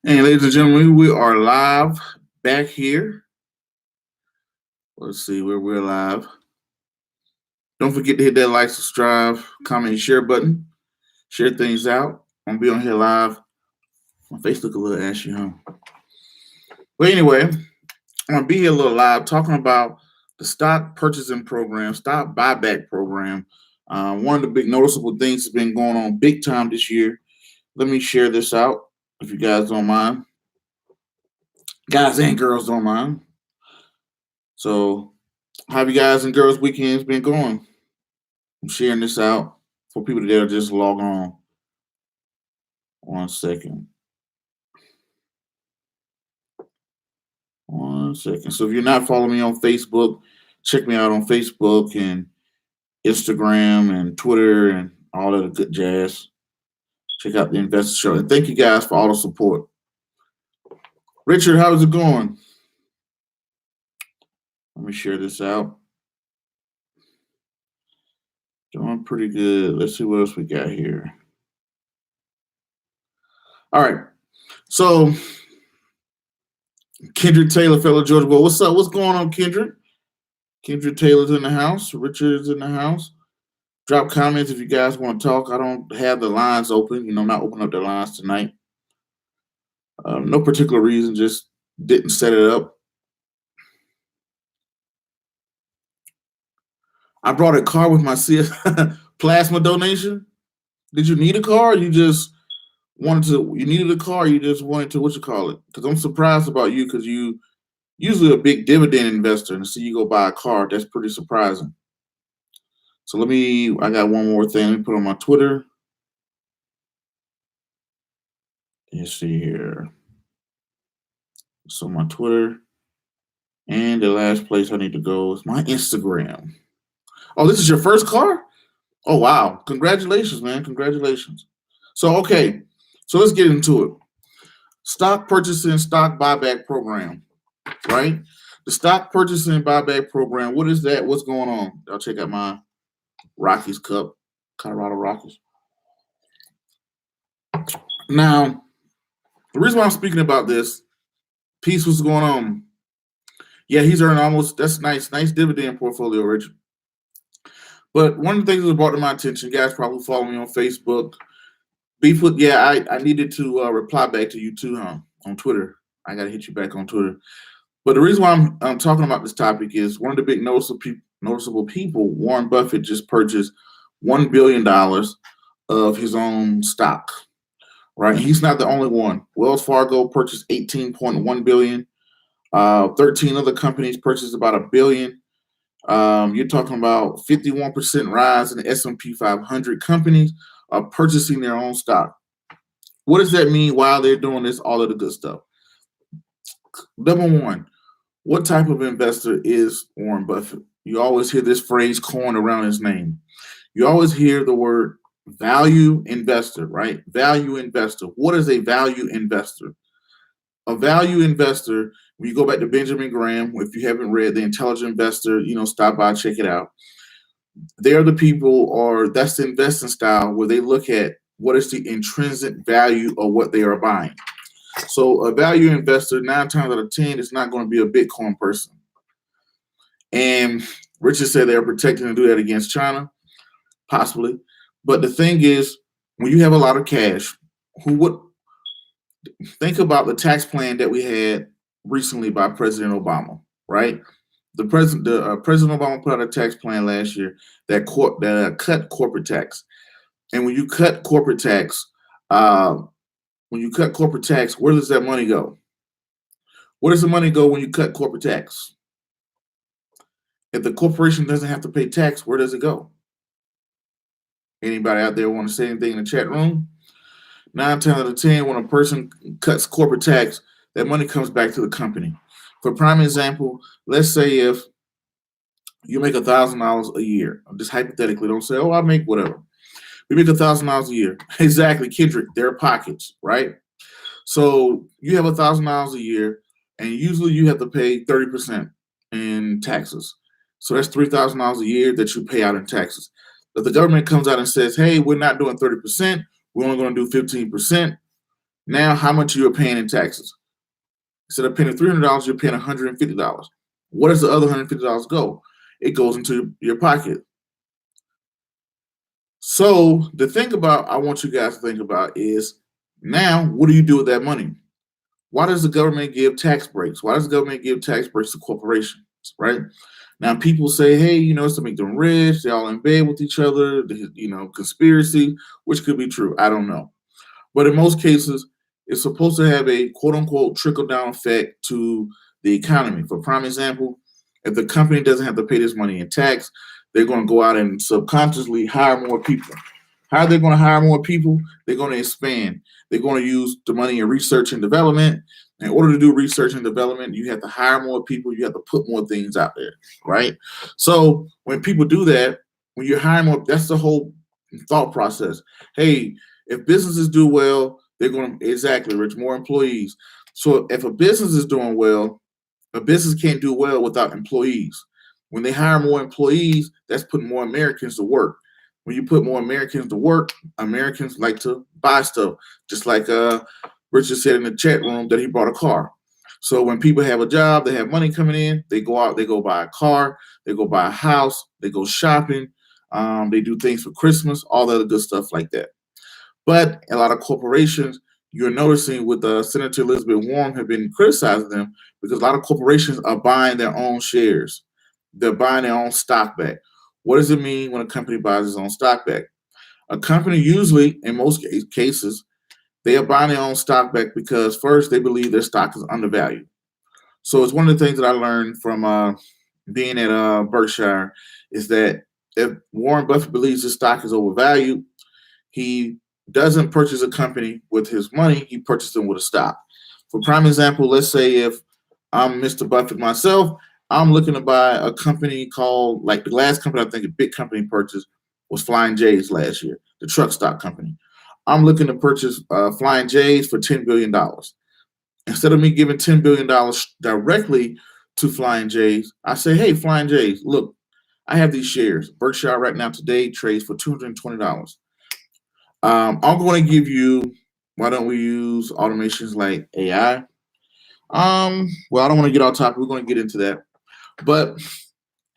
And ladies and gentlemen, we are live back here. Let's see where we're live. Don't forget to hit that like, subscribe, comment, and share button. Share things out. I'm gonna be on here live. My face look a little ashy, huh? But anyway, I'm gonna be here a little live talking about the stock purchasing program, stock buyback program. One of the big noticeable things that's been going on big time this year. Let me share this out if you guys don't mind. Guys and girls don't mind. So how have you guys and girls weekends been going? I'm sharing this out for people that are just log on. 1 second. 1 second. So if you're not following me on Facebook, check me out on Facebook and Instagram and Twitter and all of the good jazz. Check out the Investor Show. And thank you guys for all the support. Richard, how's it going? Let me share this out. Doing pretty good. Let's see what else we got here. All right. So Kendrick Taylor, fellow Georgia boy. What's up? What's going on, Kendrick? Kendrick Taylor's in the house. Richard's in the house. Drop comments if you guys want to talk. I don't have the lines open. I'm not opening up the lines tonight. No particular reason, just didn't set it up. I brought a car with my plasma donation. Did you need a car? Or you just you needed a car, you just wanted to, Because I'm surprised about you because you usually a big dividend investor and to see you go buy a car, that's pretty surprising. So I got one more thing. Let me put on my Twitter. Let's see here. So my Twitter. And the last place I need to go is my Instagram. Oh, this is your first car? Oh, wow. Congratulations, man. Congratulations. So, okay. So let's get into it. Stock purchasing, stock buyback program, right? The stock purchasing buyback program, what is that? What's going on? I'll check out my Rockies cup, Colorado Rockies. Now, the reason why I'm speaking about this, Peace, what's going on? Yeah, he's earning that's nice dividend portfolio, Richard. But one of the things that brought to my attention, guys probably follow me on Facebook. I needed to reply back to you too, huh? On Twitter. I got to hit you back on Twitter. But the reason why I'm talking about this topic is one of the big noticeable people, Warren Buffett, just purchased $1 billion of his own stock, right? He's not the only one. Wells Fargo purchased $18.1 billion. 13 other companies purchased about $1 billion. You're talking about 51% rise in the S&P 500 companies are purchasing their own stock. What does that mean while they're doing this? All of the good stuff. Number one, what type of investor is Warren Buffett? You always hear this phrase coined around his name. You always hear the word value investor, right? Value investor. What is a value investor? A value investor, when you go back to Benjamin Graham, if you haven't read The Intelligent Investor, stop by, check it out. They're the people, or that's the investing style where they look at what is the intrinsic value of what they are buying. So a value investor, 9 times out of 10, is not going to be a Bitcoin person. And Richard said they're protecting to do that against China, possibly. But the thing is, when you have a lot of cash, think about the tax plan that we had recently by President Obama, right? President Obama put out a tax plan last year that cut corporate tax. And when you cut corporate tax, where does that money go? Where does the money go when you cut corporate tax? If the corporation doesn't have to pay tax, where does it go? Anybody out there want to say anything in the chat room? 9 times out of 10, when a person cuts corporate tax, that money comes back to the company. For prime example, let's say if you make $1,000 a year, just hypothetically, don't say, I make whatever. We make $1,000 a year. Exactly, Kendrick, their pockets, right? So you have $1,000 a year, and usually you have to pay 30% in taxes. So that's $3,000 a year that you pay out in taxes. If the government comes out and says, hey, we're not doing 30%, we're only going to do 15%, Now, how much you're paying in taxes? Instead of paying $300, you're paying $150. Where does the other $150 go? It goes into your pocket. So the thing about I want you guys to think about is now, what do you do with that money? Why does the government give tax breaks? Why does the government give tax breaks to corporations? Right now, people say, "Hey, it's to make them rich. They're all in bed with each other. Conspiracy," which could be true. I don't know. But in most cases, it's supposed to have a quote unquote trickle down effect to the economy. For prime example, if the company doesn't have to pay this money in tax, they're going to go out and subconsciously hire more people. How are they going to hire more people? They're going to expand. They're going to use the money in research and development. In order to do research and development, you have to hire more people. You have to put more things out there, right? So when people do that, when you're hiring more, that's the whole thought process. Hey, if businesses do well, they're going to exactly reach more employees. So if a business is doing well, a business can't do well without employees. When they hire more employees, that's putting more Americans to work. When you put more Americans to work, Americans like to buy stuff. Just like Richard said in the chat room that he bought a car. So when people have a job, they have money coming in, they go out, they go buy a car, they go buy a house, they go shopping, they do things for Christmas, all the other good stuff like that. But a lot of corporations, you're noticing with Senator Elizabeth Warren have been criticizing them because a lot of corporations are buying their own shares. They're buying their own stock back. What does it mean when a company buys its own stock back? A company usually, in most cases, they are buying their own stock back because first they believe their stock is undervalued. So it's one of the things that I learned from being at Berkshire is that if Warren Buffett believes his stock is overvalued, he doesn't purchase a company with his money, he purchases them with a stock. For prime example, let's say if I'm Mr. Buffett myself, I'm looking to buy a company called, like the last company I think a big company purchased was Flying J's last year, the truck stock company. I'm looking to purchase Flying J's for $10 billion. Instead of me giving $10 billion directly to Flying J's, I say, hey, Flying J's, look, I have these shares. Berkshire right now today trades for $220. I'm going to give you, why don't we use automations like AI? Well, I don't want to get off topic. We're going to get into that. But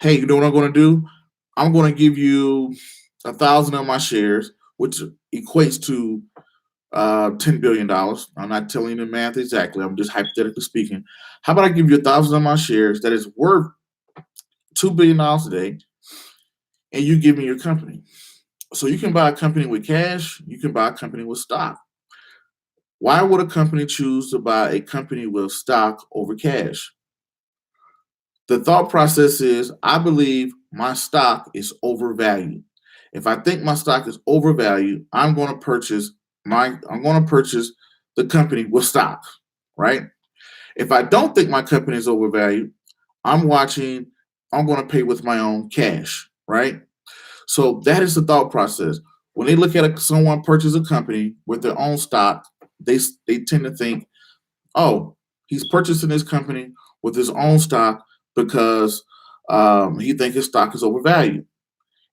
hey, you know what I'm going to do? I'm going to give you 1,000 of my shares, which equates to $10 billion. I'm not telling you the math exactly. I'm just hypothetically speaking. How about I give you 1,000 of my shares that is worth $2 billion today, and you give me your company? So you can buy a company with cash. You can buy a company with stock. Why would a company choose to buy a company with stock over cash? The thought process is, I believe my stock is overvalued. If I think my stock is overvalued, I'm going to purchase the company with stock, right? If I don't think my company is overvalued, I'm going to pay with my own cash, right? So that is the thought process. When they look at someone purchase a company with their own stock, they tend to think, oh, he's purchasing this company with his own stock because he thinks his stock is overvalued.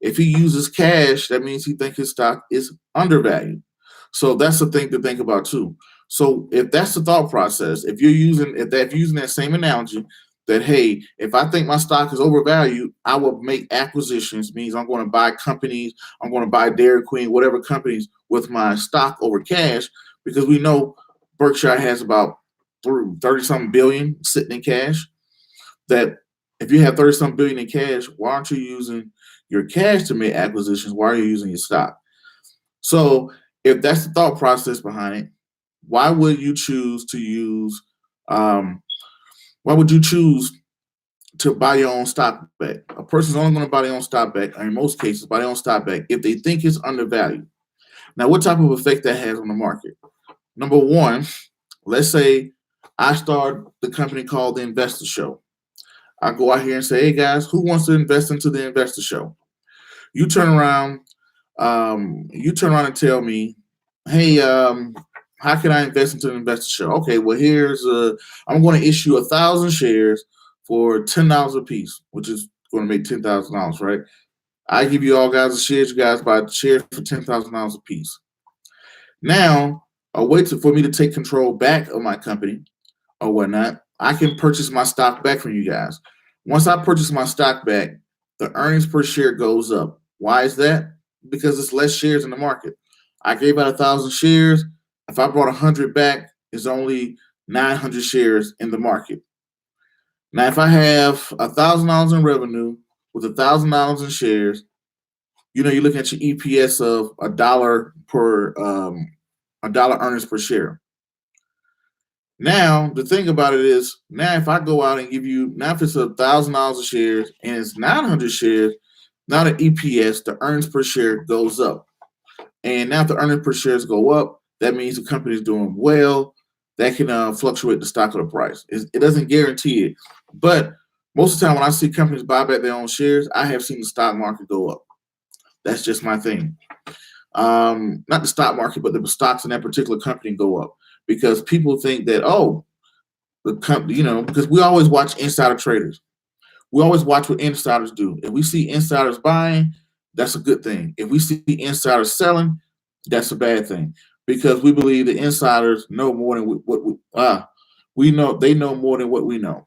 If he uses cash, that means he thinks his stock is undervalued. So that's the thing to think about too. So if that's the thought process, if you're using that same analogy, that hey, if I think my stock is overvalued, I will make acquisitions. Means I'm going to buy companies, I'm going to buy Dairy Queen, whatever companies with my stock over cash, because we know Berkshire has about 30 something billion sitting in cash. That if you have 30 something billion in cash, why aren't you using your cash to make acquisitions? Why are you using your stock? So if that's the thought process behind it, why would you choose to use? Why would you choose to buy your own stock back? A person's only going to buy their own stock back, or in most cases, buy their own stock back if they think it's undervalued. Now, what type of effect that has on the market? Number one, let's say I start the company called the Investor Show. I go out here and say, hey guys, who wants to invest into the Investor Show? You turn around and tell me, hey, how can I invest into the Investor Show? Okay, well I'm going to issue 1,000 shares for $10 a piece, which is going to make $10,000, right? I give you all guys the shares. You guys buy the shares for $10,000 a piece. Now, a way for me to take control back of my company or whatnot, I can purchase my stock back from you guys. Once I purchase my stock back, the earnings per share goes up. Why is that? Because it's less shares in the market. I gave out 1,000 shares. If I brought 100 back, it's only 900 shares in the market. Now, if I have $1,000 in revenue with $1,000 in shares, you're looking at your EPS of $1 earnings per share. Now, the thing about it is, now if I go out and give you, now if it's $1,000 of shares and it's 900 shares, now the EPS, the earnings per share goes up. And now if the earnings per shares go up, that means the company is doing well. That can fluctuate the stock or the price. It doesn't guarantee it. But most of the time when I see companies buy back their own shares, I have seen the stock market go up. That's just my thing. Not the stock market, but the stocks in that particular company go up. Because people think that, the company, because we always watch insider traders. We always watch what insiders do. If we see insiders buying, that's a good thing. If we see insiders selling, that's a bad thing. Because we believe the insiders know more than what we know. They know more than what we know.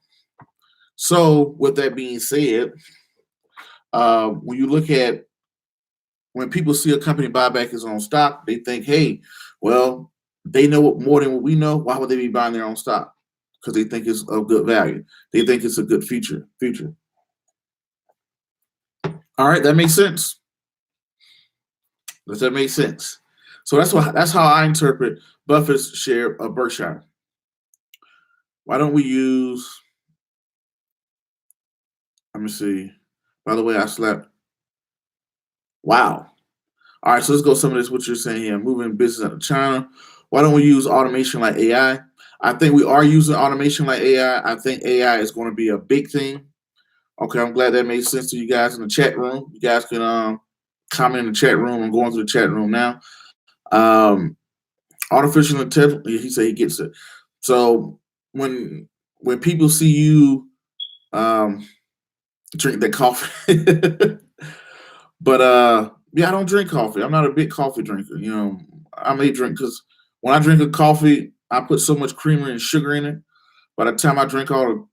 So with that being said, when you look at when people see a company buy back its own stock, they think, hey, well, they know more than what we know. Why would they be buying their own stock? Because they think it's of good value. They think it's a good future. All right, that makes sense. Does that make sense? So that's how I interpret Buffett's share of Berkshire. Why don't we use? Let me see. By the way, I slept. Wow. All right, so let's go some of this. What you're saying here, moving business out of China. Why don't we use automation like AI? I think we are using automation like AI. I think AI is going to be a big thing. Okay, I'm glad that made sense to you guys in the chat room. You guys can comment in the chat room. I'm going through the chat room now. Artificial intelligence. He said he gets it. So when people see you drink that coffee, but yeah, I don't drink coffee. I'm not a big coffee drinker. I may drink because when I drink a coffee, I put so much creamer and sugar in it. By the time I put all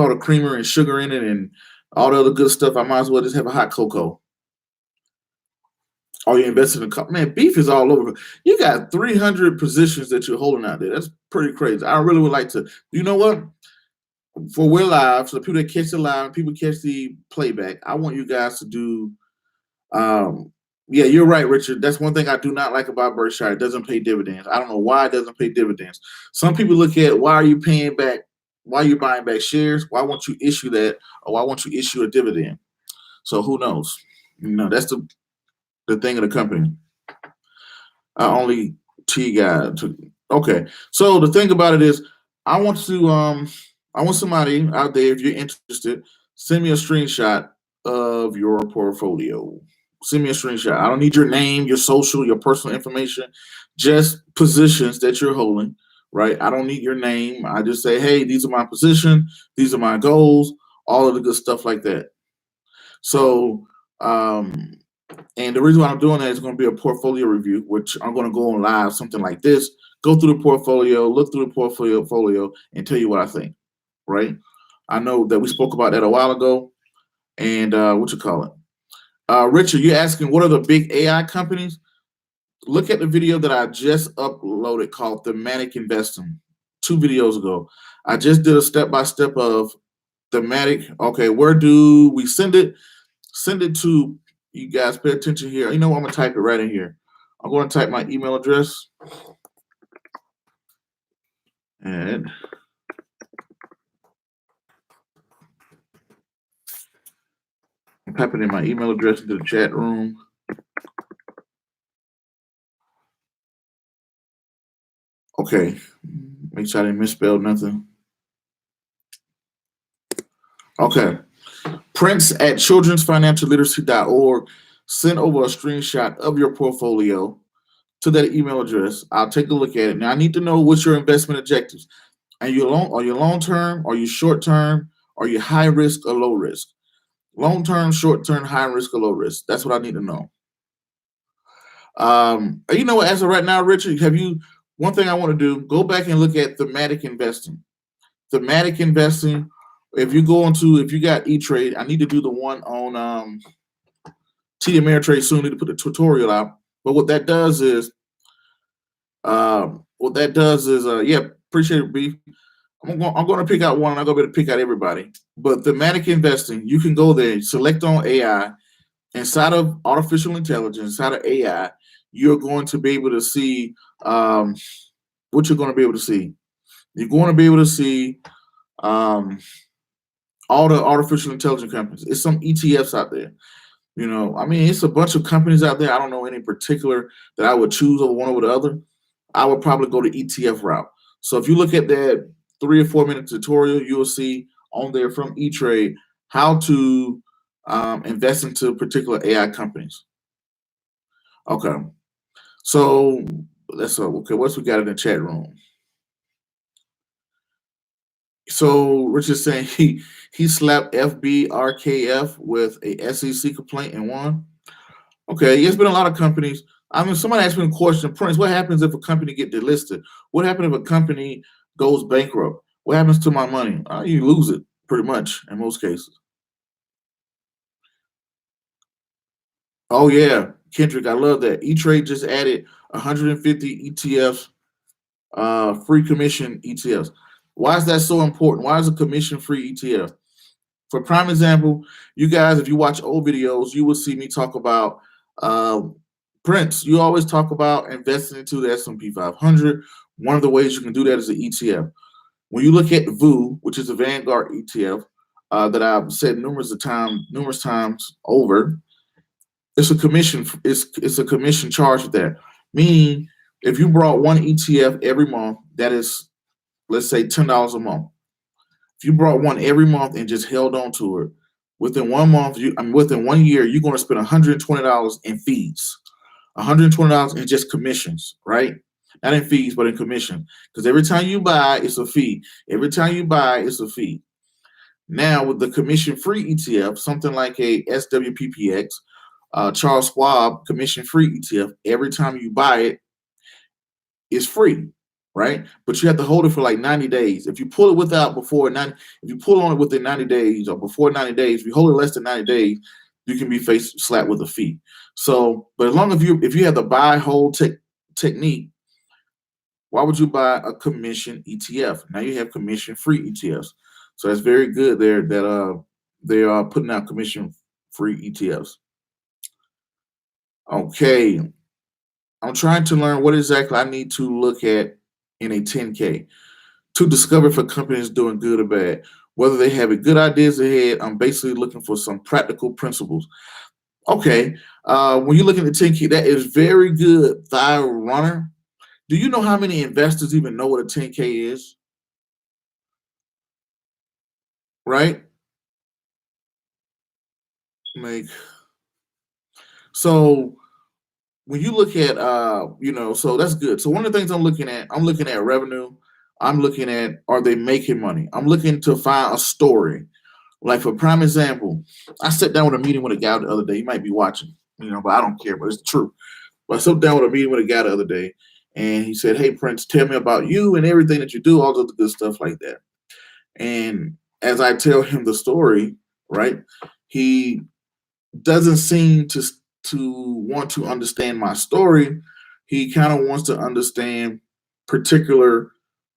the creamer and sugar in it and all the other good stuff, I might as well just have a hot cocoa. Or you invested in coffee. Man, beef is all over. You got 300 positions that you're holding out there. That's pretty crazy. I really would like to. You know what? For we're live, so people that catch the live, people catch the playback, I want you guys to do. Yeah, you're right, Richard. That's one thing I do not like about Berkshire. It doesn't pay dividends. I don't know why it doesn't pay dividends. Some people look at why are you paying back? Why are you buying back shares? Why won't you issue that? Or why won't you issue a dividend? So who knows? That's the thing of the company. Only T guy. Okay. So the thing about it is, I want somebody out there, if you're interested, send me a screenshot of your portfolio. Send me a screenshot. I don't need your name, your social, your personal information, just positions that you're holding, right? I don't need your name. I just say, hey, these are my positions, these are my goals, all of the good stuff like that. So, and the reason why I'm doing that is going to be a portfolio review, which I'm going to go on live, something like this, go through the portfolio, look through the portfolio, and tell you what I think, right? I know that we spoke about that a while ago, and Richard, you're asking what are the big AI companies? Look at the video that I just uploaded called Thematic Investing 2 videos ago. I just did a step-by-step of Thematic. Okay, where do we send it? Send it to, you guys pay attention here. You know what? I'm going to type it right in here. I'm going to type my email address. And I'm typing in my email address into the chat room. Okay. Make sure I didn't misspell nothing. Okay. Prince at childrensfinancialliteracy.org. Send over a screenshot of your portfolio to that email address. I'll take a look at it. Now, I need to know what's your investment objectives. Are you long term? Are you short term? Are you high risk or low risk? Long term, short term, high risk or low risk. That's what I need to know. You know what? As of right now, Richard, have you? One thing I want to do: go back and look at thematic investing. Thematic investing. If you got ETrade, I need to do the one on TD Ameritrade soon. Need to put the tutorial out. But yeah, appreciate it, B. I'm going to pick out one. I'm not going to be able to pick out everybody. But thematic investing, you can go there, select on AI. Inside of artificial intelligence, inside of AI, you're going to be able to see what you're going to be able to see. You're going to be able to see all the artificial intelligence companies. It's some ETFs out there. You know, I mean, it's a bunch of companies out there. I don't know any particular that I would choose over one over the other. I would probably go the ETF route. So if you look at that 3 or 4 minute tutorial, you will see on there from ETrade how to invest into particular AI companies. Okay. So let's okay. What's we got in the chat room? So Richard's saying he slapped FBRKF with a SEC complaint and won. Okay, it's been a lot of companies. I mean, somebody asked me a question, Prince, what happens if a company get delisted? What happens if a company goes bankrupt? What happens to my money? You lose it, pretty much, in most cases. Oh, yeah, Kendrick, I love that. ETrade just added 150 ETFs, free commission ETFs. Why is that so important? Why is a commission-free ETF? For prime example, you guys, if you watch old videos, you will see me talk about Prince. You always talk about investing into the S&P 500. One of the ways you can do that is the ETF. When you look at VU, which is a Vanguard ETF that I've said numerous times over, it's a commission. It's a commission charge with that. Meaning, if you brought one ETF every month, that is, let's say, $10 a month. If you brought one every month and just held on to it, within 1 month, within 1 year, you're going to spend $120 in fees, $120 in just commissions, right? Not in fees, but in commission. Because every time you buy, it's a fee. Every time you buy, it's a fee. Now, with the commission-free ETF, something like a SWPPX, Charles Schwab commission-free ETF, every time you buy it, it's free, right? But you have to hold it for like 90 days. If you pull it if you pull on it within 90 days or before 90 days, if you hold it less than 90 days, you can be slapped with a fee. So, but as long as if you have the buy hold technique, why would you buy a commission ETF? Now you have commission-free ETFs. So that's very good there that they are putting out commission-free ETFs. Okay. I'm trying to learn what exactly I need to look at in a 10K to discover if a company is doing good or bad. Whether they have good ideas ahead, I'm basically looking for some practical principles. Okay, when you look at the 10K, that is very good, Thigh Runner. Do you know how many investors even know what a 10K is? Right? So when you look at so that's good. So one of the things I'm looking at revenue. I'm looking at, are they making money? I'm looking to find a story. Like for prime example, I sat down with a meeting with a guy the other day. You might be watching, but I don't care, but it's true. But I sat down with a meeting with a guy the other day, and he said, "Hey Prince, tell me about you and everything that you do, all the good stuff like that." And as I tell him the story, right, he doesn't seem to want to understand my story. He kind of wants to understand particular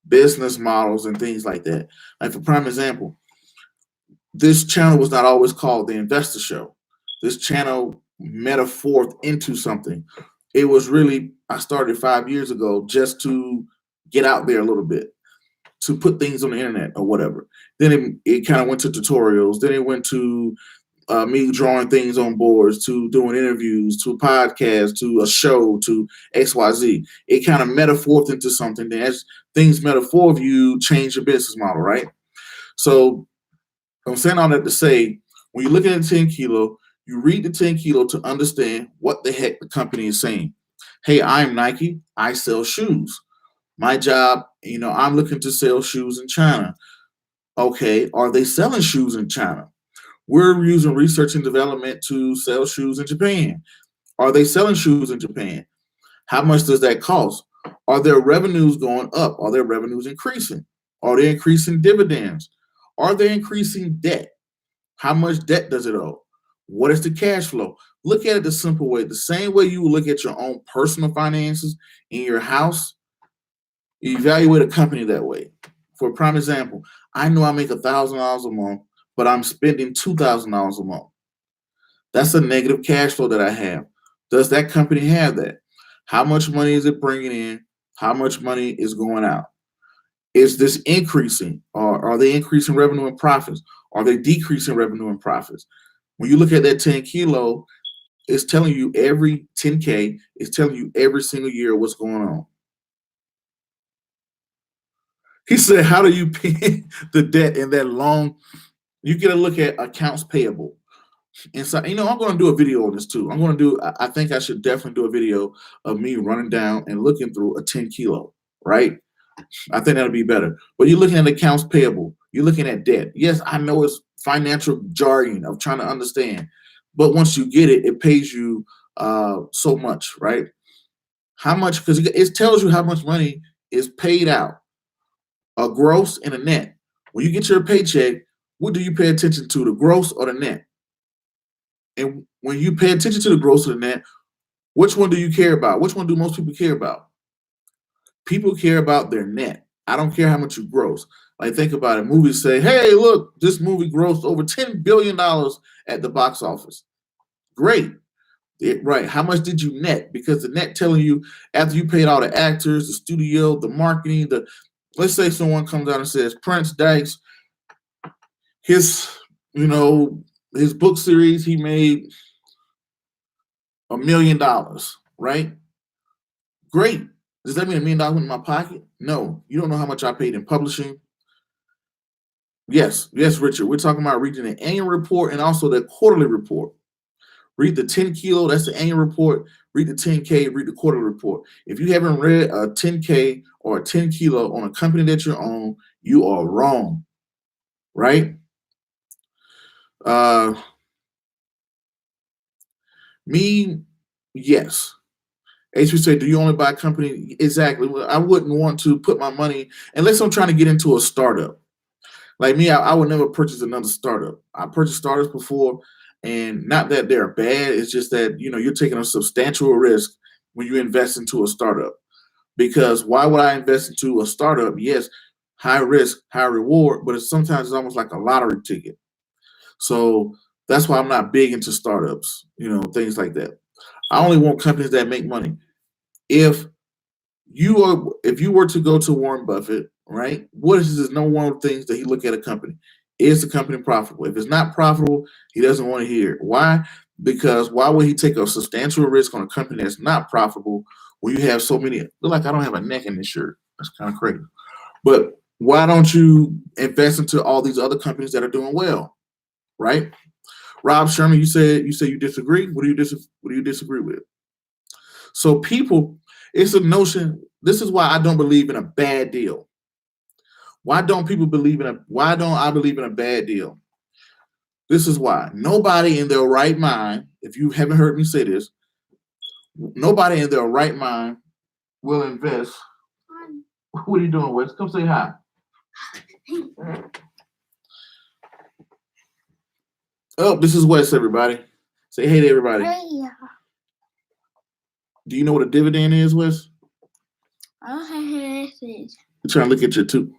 business models and things like that. Like for prime example, this channel was not always called the Investor Show. This channel metaphored into something. It was really, I started 5 years ago just to get out there a little bit, to put things on the internet or whatever. Then it kind of went to tutorials. Then it went to me drawing things on boards, to doing interviews, to podcasts, to a show, to XYZ. It kind of metaphored into something. Then as things metaphor, you change your business model, right? So I'm saying all that to say, when you look at the 10 kilo, you read the 10 kilo to understand what the heck the company is saying. Hey, I'm Nike. I sell shoes. My job, I'm looking to sell shoes in China. Okay, are they selling shoes in China? We're using research and development to sell shoes in Japan. Are they selling shoes in Japan? How much does that cost? Are their revenues going up? Are their revenues increasing? Are they increasing dividends? Are they increasing debt? How much debt does it owe? What is the cash flow? Look at it the simple way. The same way you look at your own personal finances in your house, you evaluate a company that way. For a prime example, I know I make $1,000 a month, but I'm spending $2,000 a month. That's a negative cash flow that I have. Does that company have that? How much money is it bringing in? How much money is going out? Is this increasing? Or are they increasing revenue and profits? Are they decreasing revenue and profits? When you look at that 10 kilo, it's telling you every 10K, it's telling you every single year what's going on. He said, how do you pay the debt in that long? You get a look at accounts payable. And so, I'm going to do a video on this too. I think I should definitely do a video of me running down and looking through a 10 kilo, right? I think that'll be better. But you're looking at accounts payable. You're looking at debt. Yes, I know it's financial jargon of trying to understand. But once you get it, it pays you so much, right? How much? Because it tells you how much money is paid out, a gross and a net. When you get your paycheck, what do you pay attention to, the gross or the net? And when you pay attention to the gross or the net, which one do you care about? Which one do most people care about? People care about their net. I don't care how much you gross. Like, think about it. Movies say, hey, look, this movie grossed over $10 billion at the box office. Great. Right. How much did you net? Because the net telling you after you paid all the actors, the studio, the marketing, let's say someone comes out and says, Prince Dykes, his book series, he made $1 million, right? Great. Does that mean $1 million in my pocket? No. You don't know how much I paid in publishing. Yes, Richard. We're talking about reading the annual report and also the quarterly report. Read the 10 kilo, that's the annual report. Read the 10K, read the quarterly report. If you haven't read a 10K or a 10 kilo on a company that you own, you are wrong, right? Yes. As you say, do you only buy a company? Exactly. I wouldn't want to put my money, unless I'm trying to get into a startup. Like me, I would never purchase another startup. I purchased startups before, and not that they're bad. It's just that, you're taking a substantial risk when you invest into a startup. Because why would I invest into a startup? Yes, high risk, high reward, but sometimes it's almost like a lottery ticket. So that's why I'm not big into startups, things like that. I only want companies that make money. If you were to go to Warren Buffett, right? What is his number one things that he look at a company? Is the company profitable? If it's not profitable, he doesn't want to hear it. Why? Because why would he take a substantial risk on a company that's not profitable when you have so many? Look, like I don't have a neck in this shirt. That's kind of crazy. But why don't you invest into all these other companies that are doing well, right? Rob Sherman, you said you disagree. What do you disagree with? So people, it's a notion. This is why I don't believe in a bad deal. Why don't I believe in a bad deal? This is why. Nobody in their right mind, if you haven't heard me say this, nobody in their right mind will invest. What are you doing, Wes? Come say hi. Oh, this is Wes, everybody. Say hey to everybody. Hey. Do you know what a dividend is, Wes? I don't know what it is. You're trying to look at your two.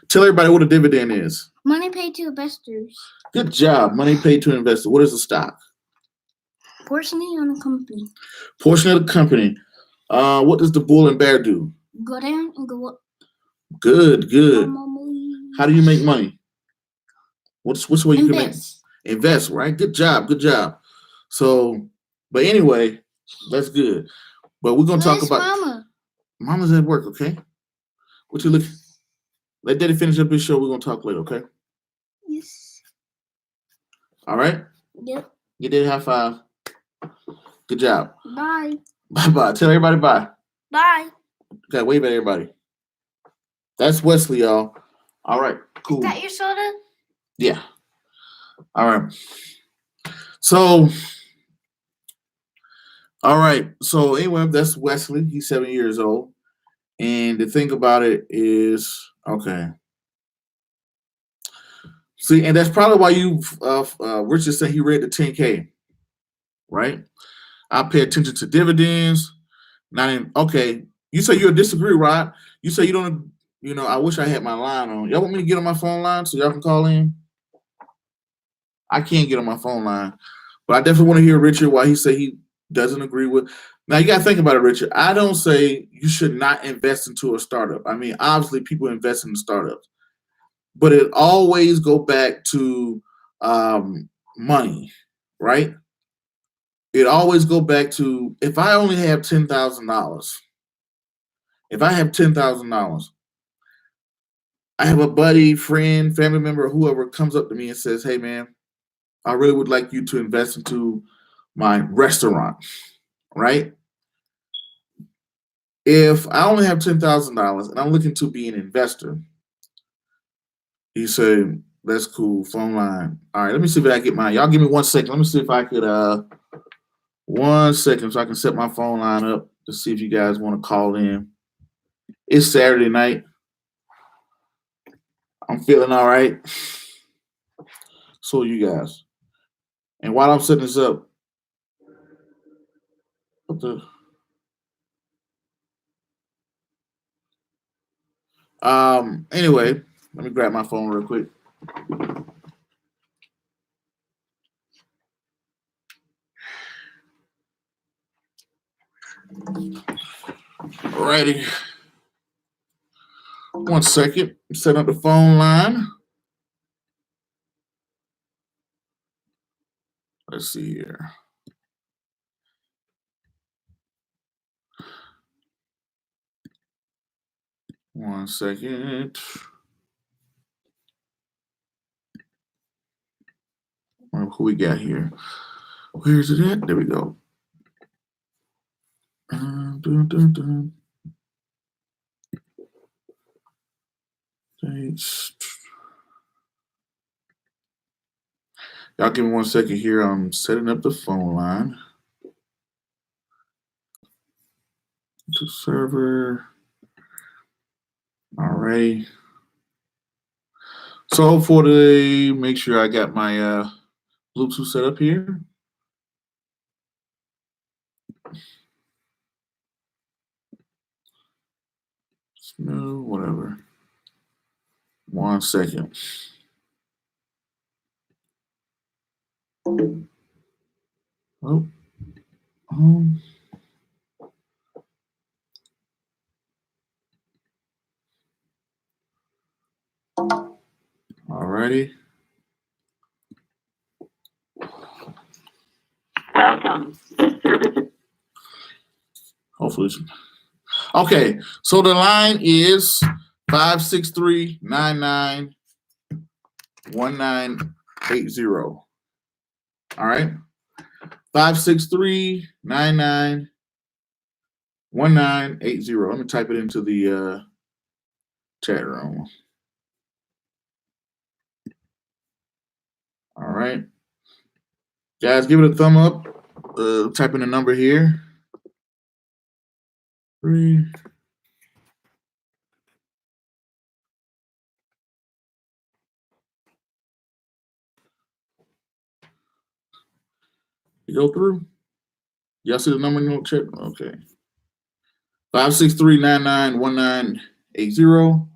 Tell everybody what a dividend is. Money paid to investors. Good job. Money paid to investors. What is a stock? Portion on a company. Portion of the company. What does the bull and bear do? Go down and go up. Good. How do you make money? What's the way you can make? Invest, right? Good job. So, but anyway, that's good. But we're gonna talk about Mama. Mama's at work, okay? What you look? Let Daddy finish up his show. We're gonna talk later, okay? Yes. All right? Yep. Get Daddy high five. Good job. Bye. Bye. Tell everybody bye. Bye. Okay, wave at everybody. That's Wesley, y'all. All right, cool. Is that your soda? Yeah. All right. So All right. So anyway, that's Wesley. He's 7 years old. And the thing about it is, okay. See, and that's probably why Richard said he read the 10K, right? I pay attention to dividends. Not in, okay. You say you disagree, Rod. You say you don't, I wish I had my line on. Y'all want me to get on my phone line so y'all can call in? I can't get on my phone line. But I definitely want to hear Richard why he say he doesn't agree with. Now you gotta think about it, Richard. I don't say you should not invest into a startup. I mean, obviously people invest in startups, but it always go back to money, right? It always go back to if I only have $10,000. If I have $10,000, I have a buddy, friend, family member, whoever comes up to me and says, "Hey, man, I really would like you to invest into my restaurant," right? If I only have $10,000 and I'm looking to be an investor, you say, "That's cool." Phone line. All right, let me see if I can get mine. Y'all give me 1 second. Let me see if I could 1 second so I can set my phone line up to see if you guys want to call in. It's Saturday night. I'm feeling all right. So you guys. And while I'm setting this up, what the anyway, let me grab my phone real quick. Alrighty. 1 second. Set up the phone line. Let's see here. One second. Who we got here? Where's it at? There we go. Dun, dun, dun. Y'all give me 1 second here. I'm setting up the phone line. To server. All right. So for today, make sure I got my Bluetooth set up here. No, whatever. 1 second. Oh. Alrighty. Welcome. Hopefully. Okay, so the line is 563-99-1980. All right. 563-99-1980. Let me type it into the chat room. All right. Guys, give it a thumb up. Type in the number here. 3. You go through? Y'all see the number in your chat? Okay. 563-99-1980.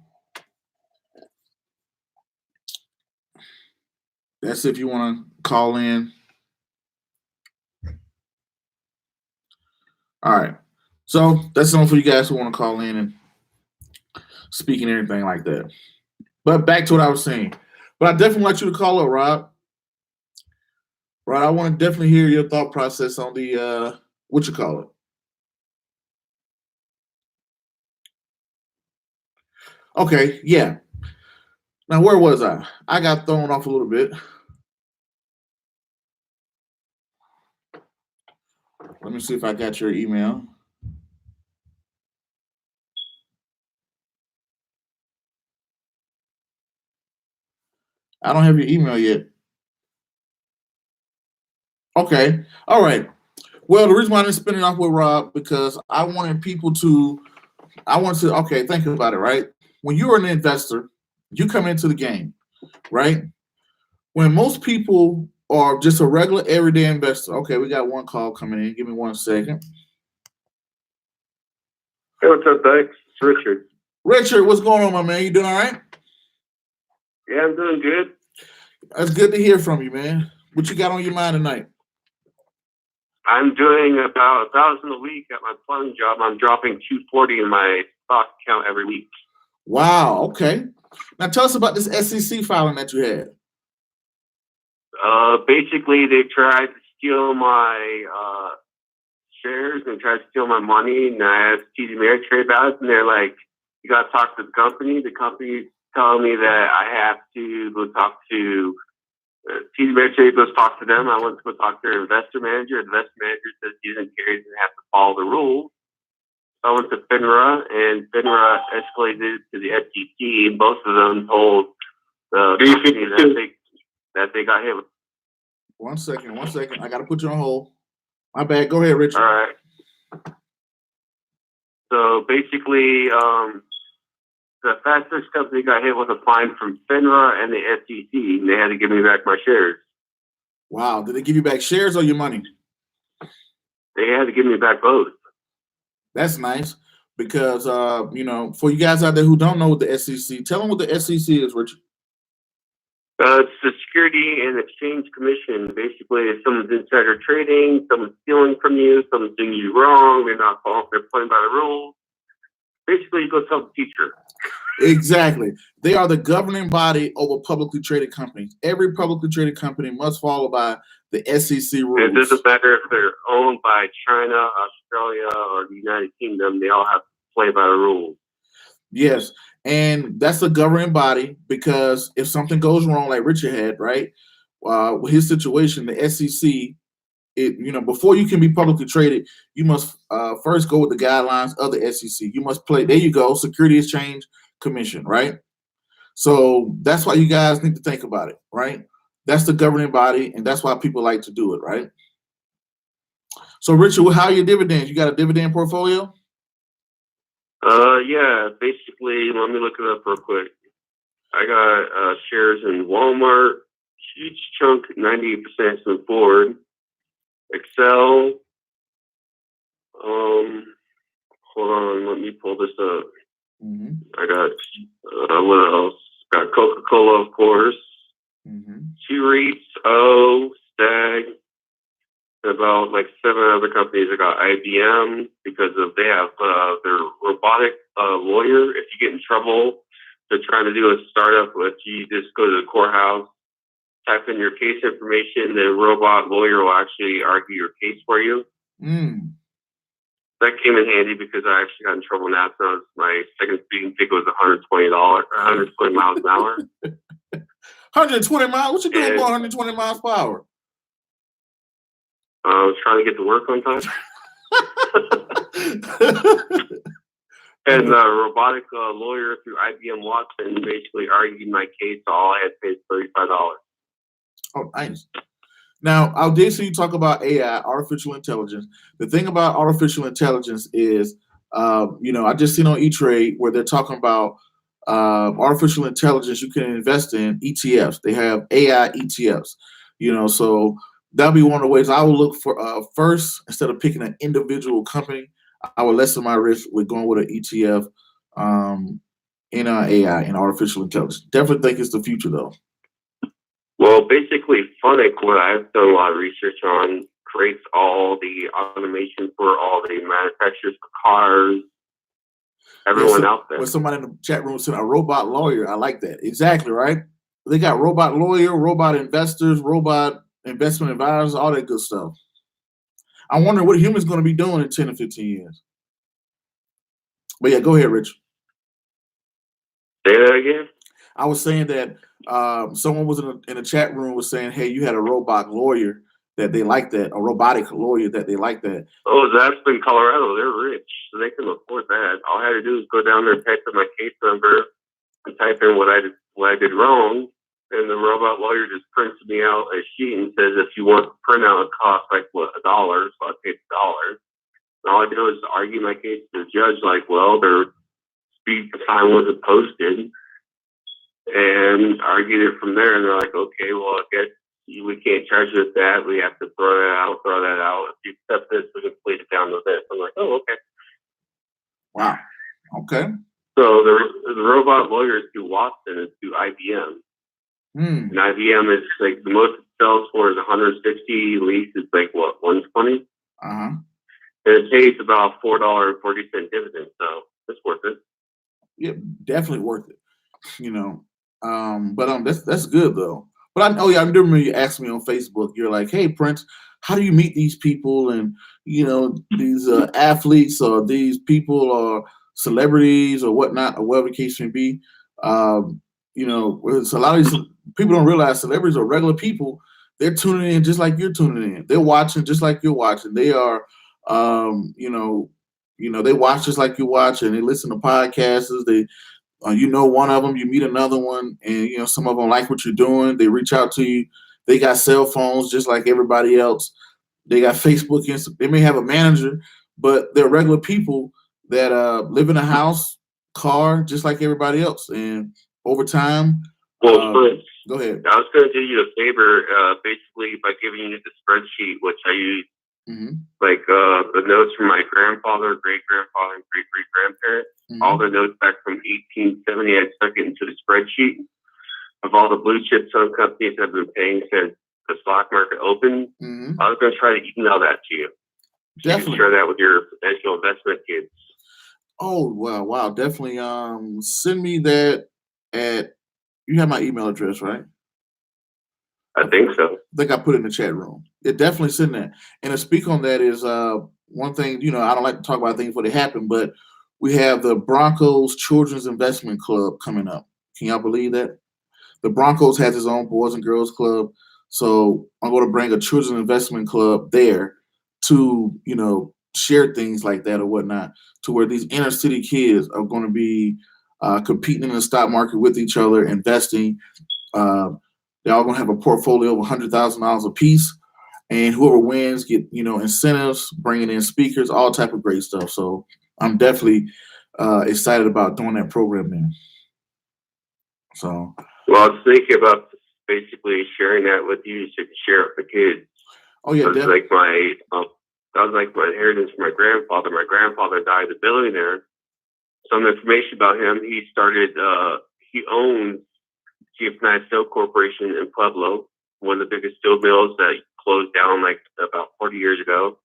That's if you want to call in. All right. So that's something for you guys who want to call in and speak and everything like that. But back to what I was saying. But I definitely want you to call up, Rob. Rob, I want to definitely hear your thought process on the what you call it. Okay, yeah. Now where was I? I got thrown off a little bit. Let me see if I got your email. I don't have your email yet. Okay. All right. Well, the reason why I didn't spin it off with Rob because okay, think about it, right? When you're an investor, you come into the game, right? When most people are just a regular everyday investor, okay, we got one call coming in. Give me 1 second. Hey, what's up, Dykes? It's Richard. Richard, what's going on, my man? You doing all right? Yeah, I'm doing good. That's good to hear from you, man. What you got on your mind tonight? I'm doing about 1,000 a week at my plumbing job. I'm dropping 240 in my stock account every week. Wow, okay. Now tell us about this SEC filing that you had. Basically, they tried to steal my shares and tried to steal my money, and I asked TD Ameritrade about it, and they're like, you got to talk to the company. The company's telling me that I have to go talk to TD Ameritrade, goes talk to them. I went to go talk to their investor manager. The investor manager says he doesn't care, he doesn't have to follow the rules. I went to FINRA, and FINRA escalated it to the SEC, and both of them told the company that they got hit with. 1 second. I got to put you on hold. My bad. Go ahead, Richard. All right. So basically, the fastest company got hit with a fine from FINRA and the SEC, and they had to give me back my shares. Wow. Did they give you back shares or your money? They had to give me back both. That's nice because, for you guys out there who don't know what the SEC, tell them what the SEC is, Richard. It's the Security and Exchange Commission. Basically, if someone's insider trading, someone's stealing from you, someone's doing you wrong, they're playing by the rules. Basically, you go tell the teacher. Exactly. They are the governing body over publicly traded companies. Every publicly traded company must follow by the SEC rules. It doesn't matter if they're owned by China, Australia, or the United Kingdom. They all have to play by the rules. Yes. And that's the governing body because if something goes wrong, like Richard had, right? With his situation, the SEC, before you can be publicly traded, you must first go with the guidelines of the SEC. You must play. There you go, Security Exchange Commission, right? So that's why you guys need to think about it, right? That's the governing body, and that's why people like to do it, right? So, Richard, how are your dividends? You got a dividend portfolio? Yeah, basically, let me look it up real quick. I got shares in Walmart, huge chunk, 98% in Ford, Excel. Hold on, let me pull this up. Mm-hmm. I got, what else? Got Coca-Cola, of course. Mm-hmm. Cheerios, Stag. About like 7 other companies. I got IBM because they have their robotic lawyer. If you get in trouble, they're trying to do a startup with you just go to the courthouse, type in your case information, the robot lawyer will actually argue your case for you. That came in handy because I actually got in trouble now. So my second speeding ticket was $120, 120 miles an hour. 120 miles? What you doing going 120 miles per hour? I was trying to get to work on time. And the robotic lawyer through IBM Watson basically argued my case. So all I had to pay is $35. Oh, nice. Now, I did see you talk about AI, artificial intelligence. The thing about artificial intelligence is, I just seen on ETrade where they're talking about artificial intelligence you can invest in ETFs. They have AI ETFs, so that'll be one of the ways I will look for first. Instead of picking an individual company, I would lessen my risk with going with an ETF in AI and artificial intelligence. Definitely think it's the future, though. Well, basically, Funnick, what I've done a lot of research on, creates all the automation for all the manufacturers for cars, everyone out there. When somebody in the chat room said a robot lawyer, I like that. Exactly, right? They got robot lawyer, robot investors, robot investment advisors, all that good stuff. I wonder what humans going to be doing in 10 or 15 years. But yeah, go ahead, Rich. Say that again? I was saying that someone was in a chat room was saying, hey, you had a robot lawyer that they like that, a robotic lawyer that they like that. Oh, that's in Colorado. They're rich, so they can afford that. All I had to do is go down there, type in my case number, and type in what I did wrong, and the robot lawyer just prints me out a sheet and says, if you want the printout, it costs like what, $1, so I paid $1. And all I do is argue my case to the judge, like, well, their speed time wasn't posted, and argued it from there. And they're like, okay, well, I guess we can't charge you with that. We have to throw that out. If you accept this, we can plead it down to this. I'm like, oh, okay. Wow. Okay. So the robot lawyer is through Watson, is through IBM. And IBM is like the most it sells for is 160, least is like what, 120? Uh-huh. And it pays about $4.40 dividend, so it's worth it. Yeah, definitely worth it. But that's good though. But I remember you asked me on Facebook. You're like, "Hey, Prince, how do you meet these people and these athletes or these people or celebrities or whatnot or whatever the case may be?" It's a lot of these people don't realize celebrities are regular people. They're tuning in just like you're tuning in. They're watching just like you're watching. They are, they watch just like you watch, and they listen to podcasts. They one of them, you meet another one, and some of them like what you're doing. They reach out to you. They got cell phones just like everybody else. They got Facebook, they may have a manager, but they're regular people that live in a house, car, just like everybody else. And over time, well, Prince, go ahead. I was going to do you a favor, basically by giving you the spreadsheet, which I use, like the notes from my grandfather, great-grandfather, and great-great-grandparents. All the notes back from 1870, I stuck it into the spreadsheet of all the blue chip some companies have been paying since the stock market opened. I was going to try to email that to you. Definitely. You can share that with your potential investment kids. Oh, wow. Definitely. Send me that you have my email address, right? I think so. I think I put it in the chat room. It definitely send that. And to speak on that is one thing, I don't like to talk about things before they happen, but we have the Broncos Children's Investment Club coming up. Can y'all believe that? The Broncos has its own Boys and Girls Club. So I'm going to bring a Children's Investment Club there to, share things like that or whatnot, to where these inner city kids are going to be competing in the stock market with each other, investing. They're all going to have a portfolio of $100,000 a piece. And whoever wins get, incentives, bringing in speakers, all type of great stuff. So I'm definitely excited about doing that program there. So, well, I was thinking about basically sharing that with you so you can share it with the kids. Oh yeah, that was like my inheritance from my grandfather. My grandfather died a billionaire. Some information about him: he owned GFNI Steel Corporation in Pueblo, one of the biggest steel mills that closed down like about 40 years ago.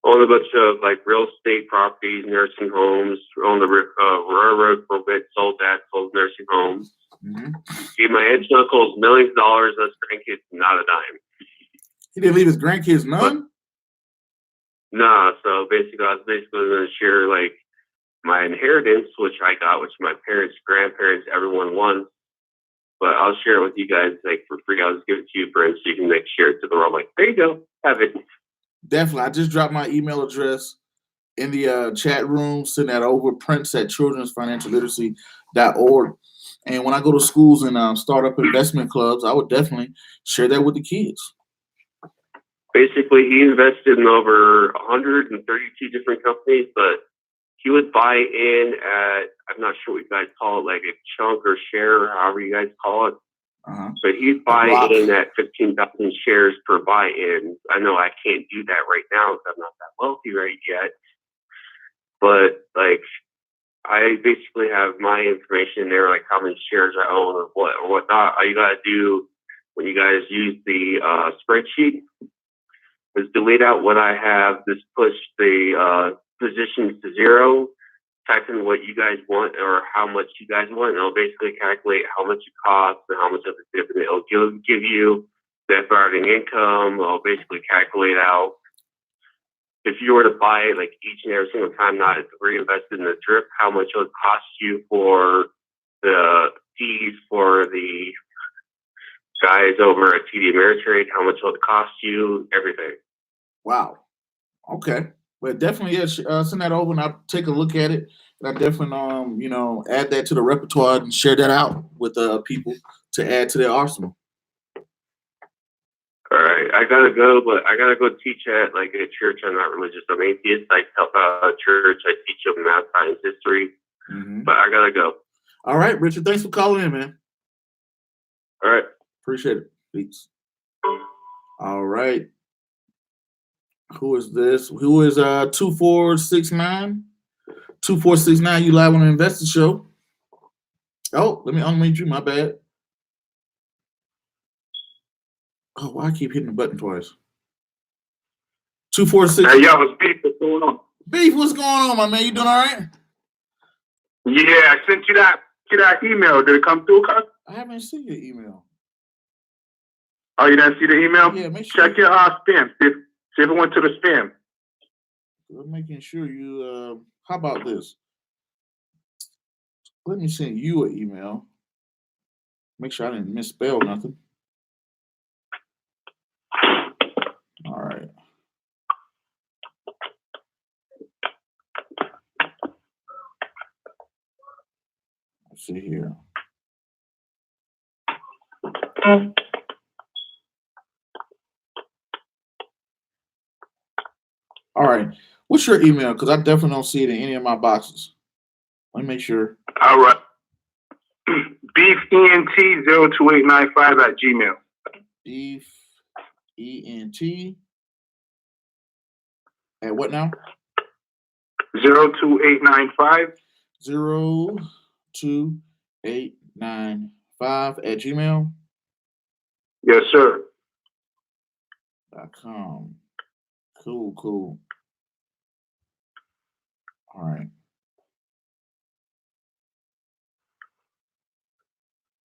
Owned a bunch of like real estate properties, nursing homes, owned the railroad for a bit, sold nursing homes. Gave my aunts and uncles millions of dollars, us grandkids not a dime. He didn't leave his grandkids none? Nah, so basically I was going to share like my inheritance, which I got, which my parents, grandparents, everyone wants. But I'll share it with you guys like for free. I'll just give it to you, friends, so you can like share it to the world. Like, there you go, have it. Definitely. I just dropped my email address in the chat room. Send that over, prince@childrensfinancialliteracy.org. And when I go to schools and start up investment clubs, I would definitely share that with the kids. Basically, he invested in over 132 different companies, but he would buy in at, I'm not sure what you guys call it, like a chunk or share, or however you guys call it. But he'd buy in at 15,000 shares per buy-in. I know I can't do that right now because I'm not that wealthy right yet. But like, I basically have my information there, like how many shares I own or whatnot. All you gotta do when you guys use the spreadsheet is delete out what I have. Just push the positions to zero. Type in what you guys want or how much you guys want, and it'll basically calculate how much it costs and how much of the dividend it'll give you. Net operating income. It'll basically calculate out if you were to buy it like each and every single time, not reinvested in the drip, how much it would cost you for the fees for the guys over at TD Ameritrade, how much it would cost you, everything. Wow. Okay. But definitely, send that over and I'll take a look at it. And I definitely, add that to the repertoire and share that out with people to add to their arsenal. All right, I gotta go, but I gotta go teach at like a church. I'm not religious. I'm atheist. I help out a church. I teach them math, science, history. But I gotta go. All right, Richard. Thanks for calling in, man. All right. Appreciate it. Peace. All right. Who is this? Who is 2469? 2469, you live on the Investor Show. Oh, let me unmute you. My bad. Oh, why I keep hitting the button twice? 246. Hey, yo, it's Beef. What's going on? Beef, what's going on, my man? You doing all right? Yeah, I sent you that email. Did it come through, cuz? I haven't seen your email. Oh, you didn't see the email? Yeah, make sure. Check your spam. See if it went to the spam. I'm making sure you. How about this? Let me send you an email. Make sure I didn't misspell nothing. All right. Let's see here. All right. What's your email? Because I definitely don't see it in any of my boxes. Let me make sure. All right. BeefENT02895 @gmail. BeefENT at what now? 02895. 02895 @gmail.com. Yes, sir. Cool. All right.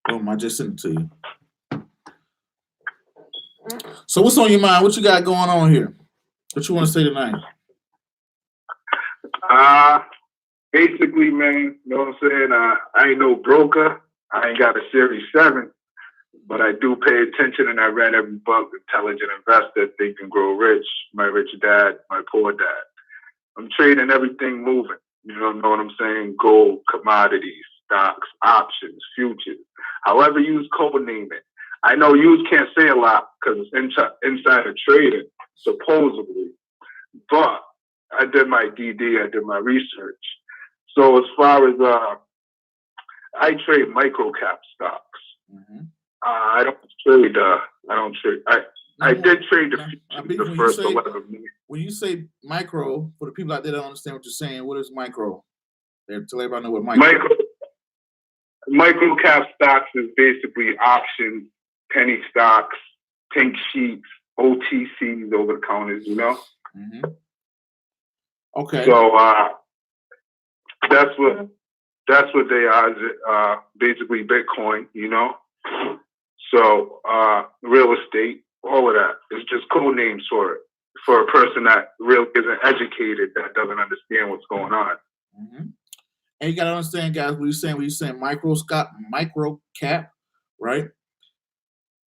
Boom, I just sent it to you. So what's on your mind? What you got going on here? What you want to say tonight? Basically, man, you know what I'm saying? I ain't no broker. I ain't got a Series 7, but I do pay attention, and I read every book, Intelligent Investor, Think and Grow Rich, My Rich Dad, My Poor Dad. I'm trading everything moving. You know what I'm saying? Gold, commodities, stocks, options, futures. However you code name it. I know you can't say a lot because it's insider trading, supposedly. But I did my DD, I did my research. So as far as I trade micro cap stocks. I don't trade. I did trade the first 11 minutes. When you say micro, for the people out there that don't understand what you're saying, what is micro? Tell everybody know what micro cap stocks is basically options, penny stocks, pink sheets, OTCs, over the counters. You know. Okay. So that's what they are. Basically Bitcoin. You know. So real estate, all of that. It's just code names for it. For a person that really isn't educated, that doesn't understand what's going on. And you gotta understand, guys, what you're saying micro cap, right?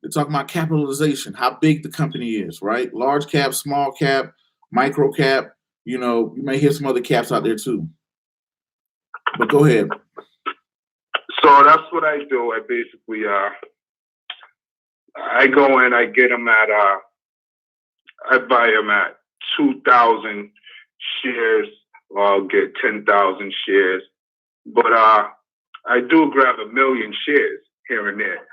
They're talking about capitalization, how big the company is, right? Large cap, small cap, micro cap. You know, you may hear some other caps out there too. But go ahead. So that's what I do. I basically I go in, I get them at I buy them at 2,000 shares, or I'll get 10,000 shares. But I do grab 1 million shares here and there,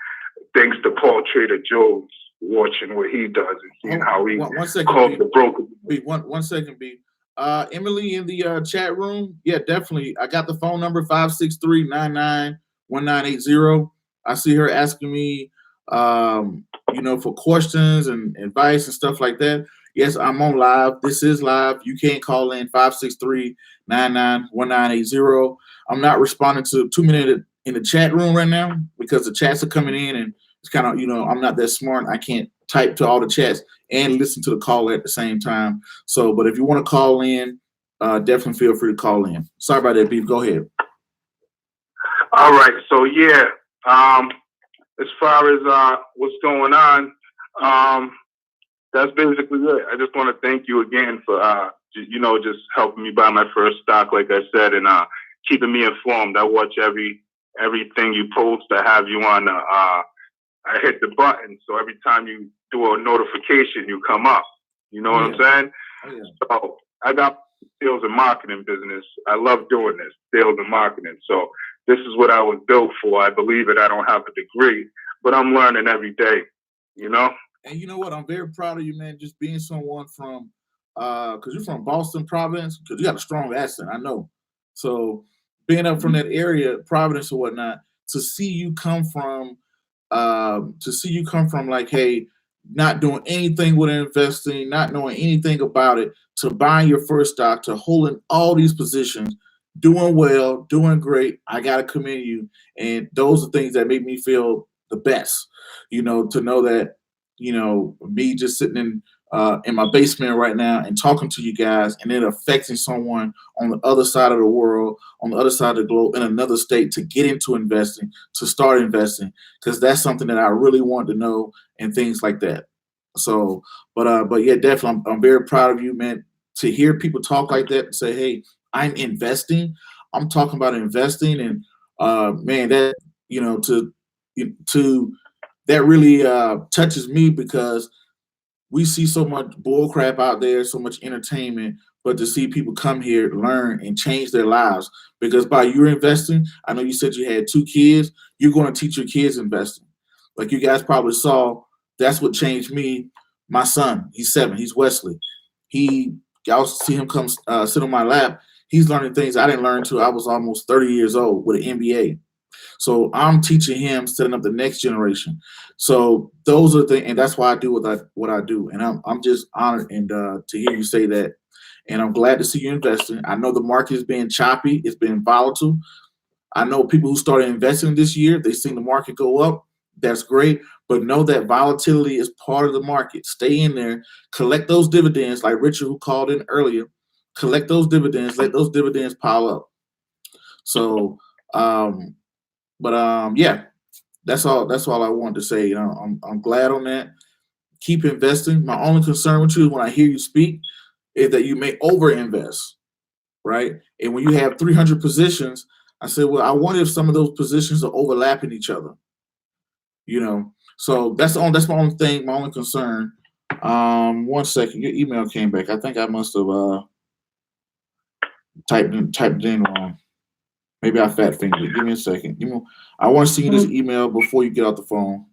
thanks to Paul Trader Jones, watching what he does and seeing how he calls the broker. One second, B. Emily in the chat room, yeah, definitely. I got the phone number 563-99-1980. I see her asking me, for questions and advice and stuff like that. Yes, I'm on live. This is live. You can call in 563-99-1980. I'm not responding to too many in the chat room right now because the chats are coming in and it's kind of, I'm not that smart. I can't type to all the chats and listen to the call at the same time. So, but if you want to call in, definitely feel free to call in. Sorry about that, Beef. Go ahead. All right. So, yeah. As far as what's going on, that's basically it. I just want to thank you again for, just helping me buy my first stock, like I said, and keeping me informed. I watch everything you post. I have you on I hit the button. So every time you do a notification, you come up. You know what I'm saying? Oh, yeah. So I got sales and marketing business. I love doing this, sales and marketing. So this is what I was built for. I believe it. I don't have a degree, but I'm learning every day, you know? And you know what? I'm very proud of you, man, just being someone from, because you're from Boston, Providence, because you got a strong accent, I know. So being up from that area, Providence or whatnot, to see you come from like, hey, not doing anything with investing, not knowing anything about it, to buying your first stock, to holding all these positions, doing well, doing great. I gotta commend you. And those are things that make me feel the best, you know, to know that, you know, me just sitting in my basement right now and talking to you guys, and it affecting someone on the other side of the world, on the other side of the globe, in another state, to get into investing, to start investing, because that's something that I really want to know and things like that. So, but yeah, definitely, I'm very proud of you, man. To hear people talk like that and say, "Hey, I'm investing," I'm talking about investing, and man, that, you know, to that really touches me, because we see so much bull crap out there, so much entertainment, but to see people come here, learn, and change their lives. Because by you investing, I know you said you had 2 kids, you're going to teach your kids investing. Like you guys probably saw, that's what changed me. My son, he's 7, he's Wesley. Y'all see him come sit on my lap. He's learning things I didn't learn till I was almost 30 years old with an MBA. So I'm teaching him, setting up the next generation. So those are the things, and that's why I do what I do. And I'm just honored and to hear you say that. And I'm glad to see you investing. I know the market has been choppy, it's been volatile. I know people who started investing this year, they've seen the market go up. That's great. But know that volatility is part of the market. Stay in there, collect those dividends, like Richard, who called in earlier. Collect those dividends, let those dividends pile up. So yeah, that's all I wanted to say. You know, I'm glad on that. Keep investing. My only concern with you when I hear you speak is that you may overinvest, right? And when you have 300 positions, I said, well, I wonder if some of those positions are overlapping each other. You know, so that's my only thing, my only concern. 1 second, your email came back. I think I must have typed it in wrong. Maybe I fat fingered it. Give me a second. I want to see this email before you get off the phone.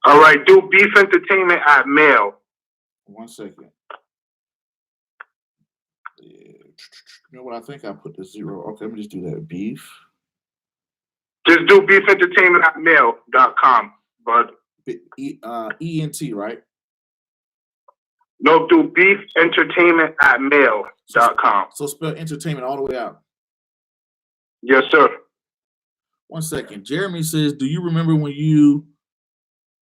All right, do beef entertainment at mail. 1 second. Yeah. You know what? I think I put the 0. Okay, let me just do that. Beef. Just do beef entertainment at mail.com, bud. ENT, right? No, do beef entertainment at mail.com. So spell entertainment all the way out. Yes, sir. 1 second. Jeremy says, do you remember when you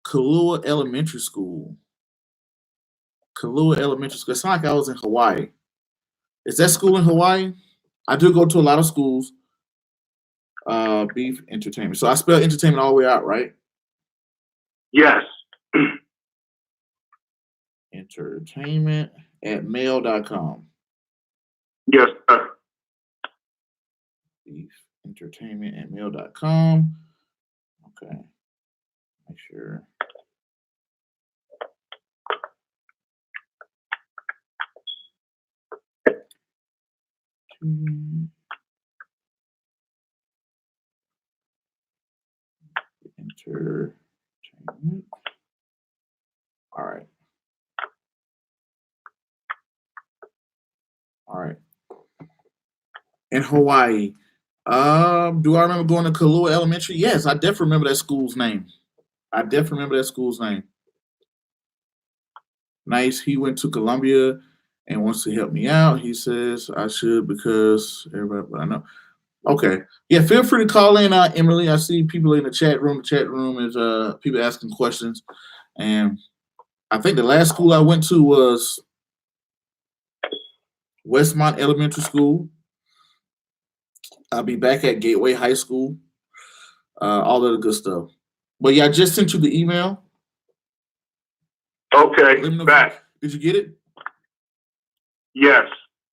Kailua Elementary School? Kailua Elementary School. It's not like I was in Hawaii. Is that school in Hawaii? I do go to a lot of schools. Beef entertainment. So I spell entertainment all the way out, right? Yes. Entertainment at mail.com. Yes, sir. Beef entertainment at mail.com. Okay. Make sure. Entertainment. All right. All right. In Hawaii. Do I remember going to Kailua Elementary? Yes, I definitely remember that school's name. Nice. He went to Columbia and wants to help me out. He says I should because everybody, but I know. Okay. Yeah, feel free to call in, Emily. I see people in the chat room. The chat room is people asking questions. And I think the last school I went to was Westmont Elementary School. I'll be back at Gateway High School. All of the good stuff. But yeah, I just sent you the email. Okay, back. Did you get it? Yes.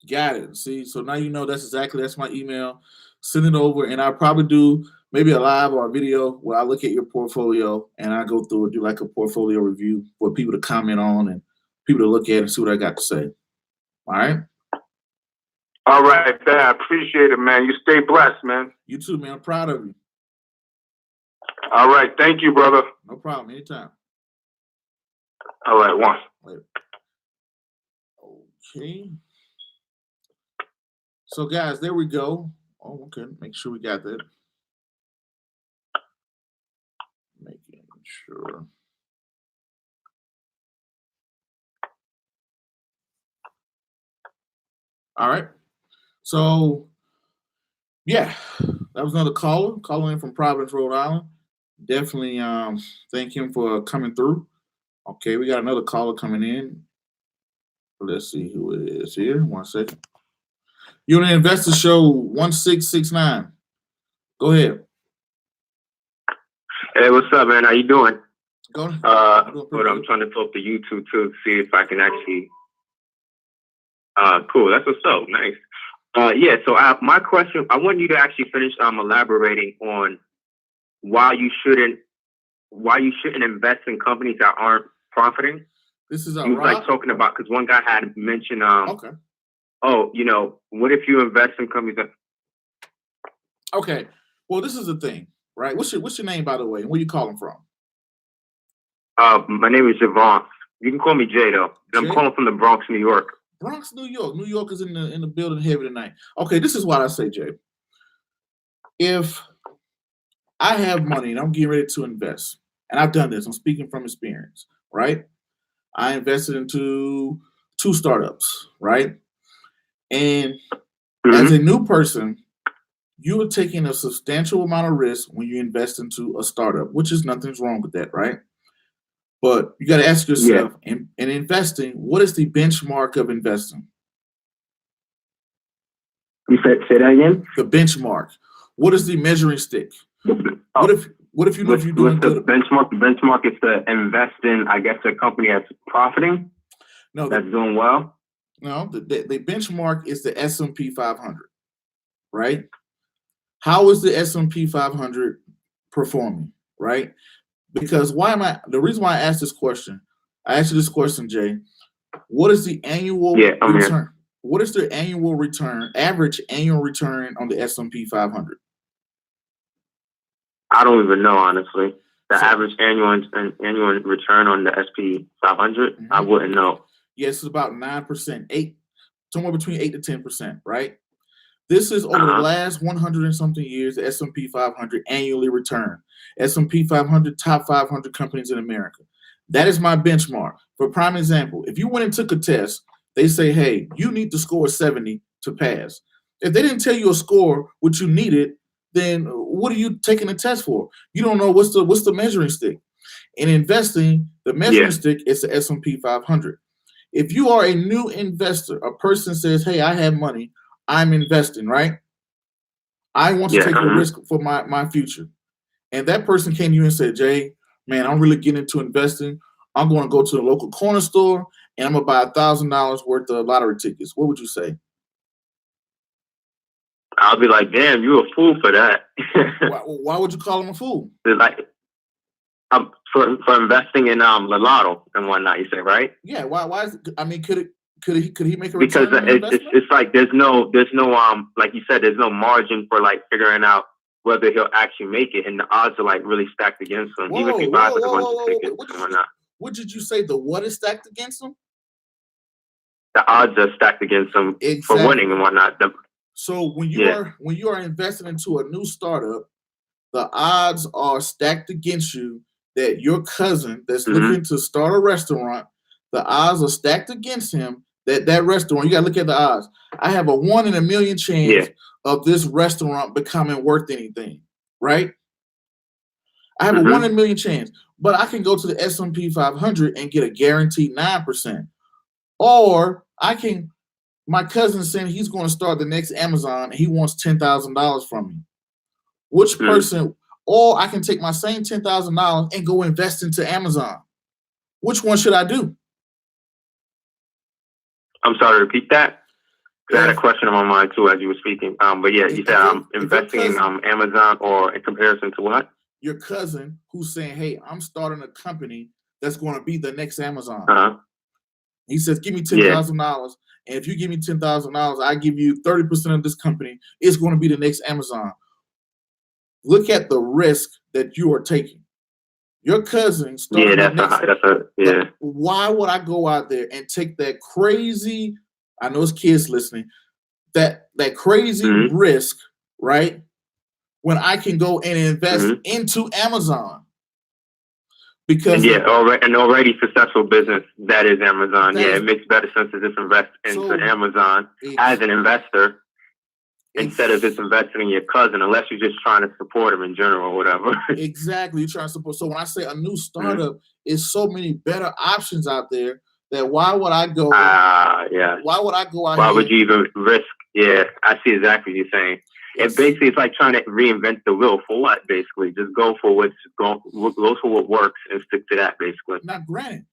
Got it. See, so now you know that's my email. Send it over, and I'll probably do maybe a live or a video where I look at your portfolio and I go through and do like a portfolio review for people to comment on and people to look at and see what I got to say. All right? All right, man. I appreciate it, man. You stay blessed, man. You too, man. I'm proud of you. All right. Thank you, brother. No problem. Anytime. All right, one. Later. Okay. So, guys, there we go. Oh, okay. Make sure we got that. Making sure. All right. So, yeah, that was another caller calling in from Providence, Rhode Island. Definitely thank him for coming through. Okay, we got another caller coming in. Let's see who it is here. 1 second. You're on the Investor Show 1669. Go ahead. Hey, what's up, man? How you doing? Go ahead. But I'm trying to pull up the YouTube too to see if I can actually. Cool. That's what's up. Nice. Yeah. So my question, I want you to actually finish elaborating on why you shouldn't invest in companies that aren't profiting. This is he was like talking about, because one guy had mentioned, okay. Oh, what if you invest in companies that? Okay. Well, this is the thing, right? What's your name, by the way? And where you calling from? My name is Javon. You can call me Jay though. And I'm calling from the Bronx, New York. Bronx, New York. New York is in the building heavy tonight. Okay, this is what I say, Jay. If I have money and I'm getting ready to invest, and I've done this, I'm speaking from experience, right? I invested into 2 startups, right? And as a new person, you are taking a substantial amount of risk when you invest into a startup, which is nothing's wrong with that, right? But you got to ask yourself, in investing, what is the benchmark of investing? You said, say that again? The benchmark. What is the measuring stick? What if you know if you're doing good? The benchmark? The benchmark is to invest in, I guess, a company that's profiting. No, that's doing well. No, the benchmark is the S&P 500, right? How is the S&P 500 performing, right? Because the reason why I asked this question, I asked you this question, Jay. What is the annual return? What is the annual return, average annual return on the S&P 500? I don't even know, honestly. Average annual return on the SP 500, I wouldn't know. Yes, it's about 9%, somewhere between 8 to 10%, right? This is over the last 100 and something years, the S&P 500 annually returned. S&P 500, top 500 companies in America. That is my benchmark. For prime example, if you went and took a test, they say, hey, you need to score 70 to pass. If they didn't tell you a score, what you needed, then what are you taking a test for? You don't know what's the measuring stick. In investing, the measuring stick is the S&P 500. If you are a new investor, a person says, hey, I have money, I'm investing, right? I want to take a risk for my future. And that person came to you and said, Jay, man, I'm really getting into investing. I'm going to go to the local corner store and I'm going to buy $1,000 worth of lottery tickets. What would you say? I'll be like, damn, you a fool for that. Why would you call him a fool? Like, for investing in the lotto and whatnot, you say, right? Yeah. Why is it, I mean, could he make a return? Because it's like there's no like you said, there's no margin for like figuring out whether he'll actually make it, and the odds are like really stacked against him. Even if he buys like a bunch of tickets and whatnot. What did you say? The what is stacked against him? The odds are stacked against him for winning and whatnot. So when you are investing into a new startup, the odds are stacked against you that your cousin that's looking to start a restaurant, the odds are stacked against him that restaurant. You got to look at the odds. I have a 1 in a million chance of this restaurant becoming worth anything, right? I have a 1 in a million chance, but I can go to the S&P 500 and get a guaranteed 9%. Or my cousin saying he's going to start the next Amazon and he wants $10,000 from me. Which person, or I can take my same $10,000 and go invest into Amazon. Which one should I do? I'm sorry, repeat that. 'Cause I had a question on my mind too as you were speaking. But yeah, you said investing in Amazon, or in comparison to what? Your cousin who's saying, "Hey, I'm starting a company that's going to be the next Amazon." He says, "Give me $10,000, and if you give me $10,000, I give you 30% of this company. It's going to be the next Amazon." Look at the risk that you are taking. Your cousin started Why would I go out there and take that crazy? I know it's kids listening. That crazy risk, right? When I can go and invest into Amazon. Because already successful business that is Amazon. It makes better sense to just invest into Amazon as an investor instead of just investing in your cousin, unless you're just trying to support him in general or whatever. Exactly, you're trying to support. So when I say a new startup, is so many better options out there that why would I go? Why would I go out? Why would you even risk? Yeah, I see exactly what you're saying. Yes. Basically, it's like trying to reinvent the wheel for what? Basically, just go for what works and stick to that. Basically. Now, granted,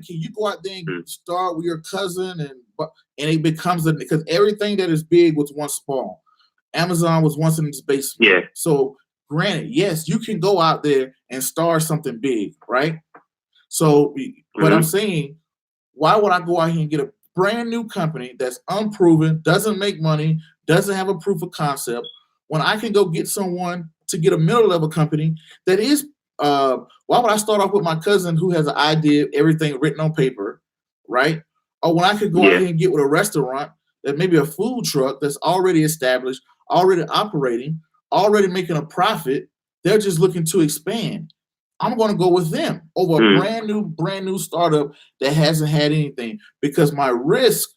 can you go out there and start with your cousin and it becomes because everything that is big was once small. Amazon was once in its basement. Yeah. So, granted, yes, you can go out there and start something big, right? So, but I'm saying, why would I go out here and get a brand new company that's unproven, doesn't make money, doesn't have a proof of concept, when I can go get someone to get a middle level company that is, why would I start off with my cousin who has an idea, everything written on paper, right? Or when I could go out here and get with a restaurant that maybe a food truck that's already established, already operating, already making a profit, they're just looking to expand. I'm going to go with them over a brand new startup that hasn't had anything, because my risk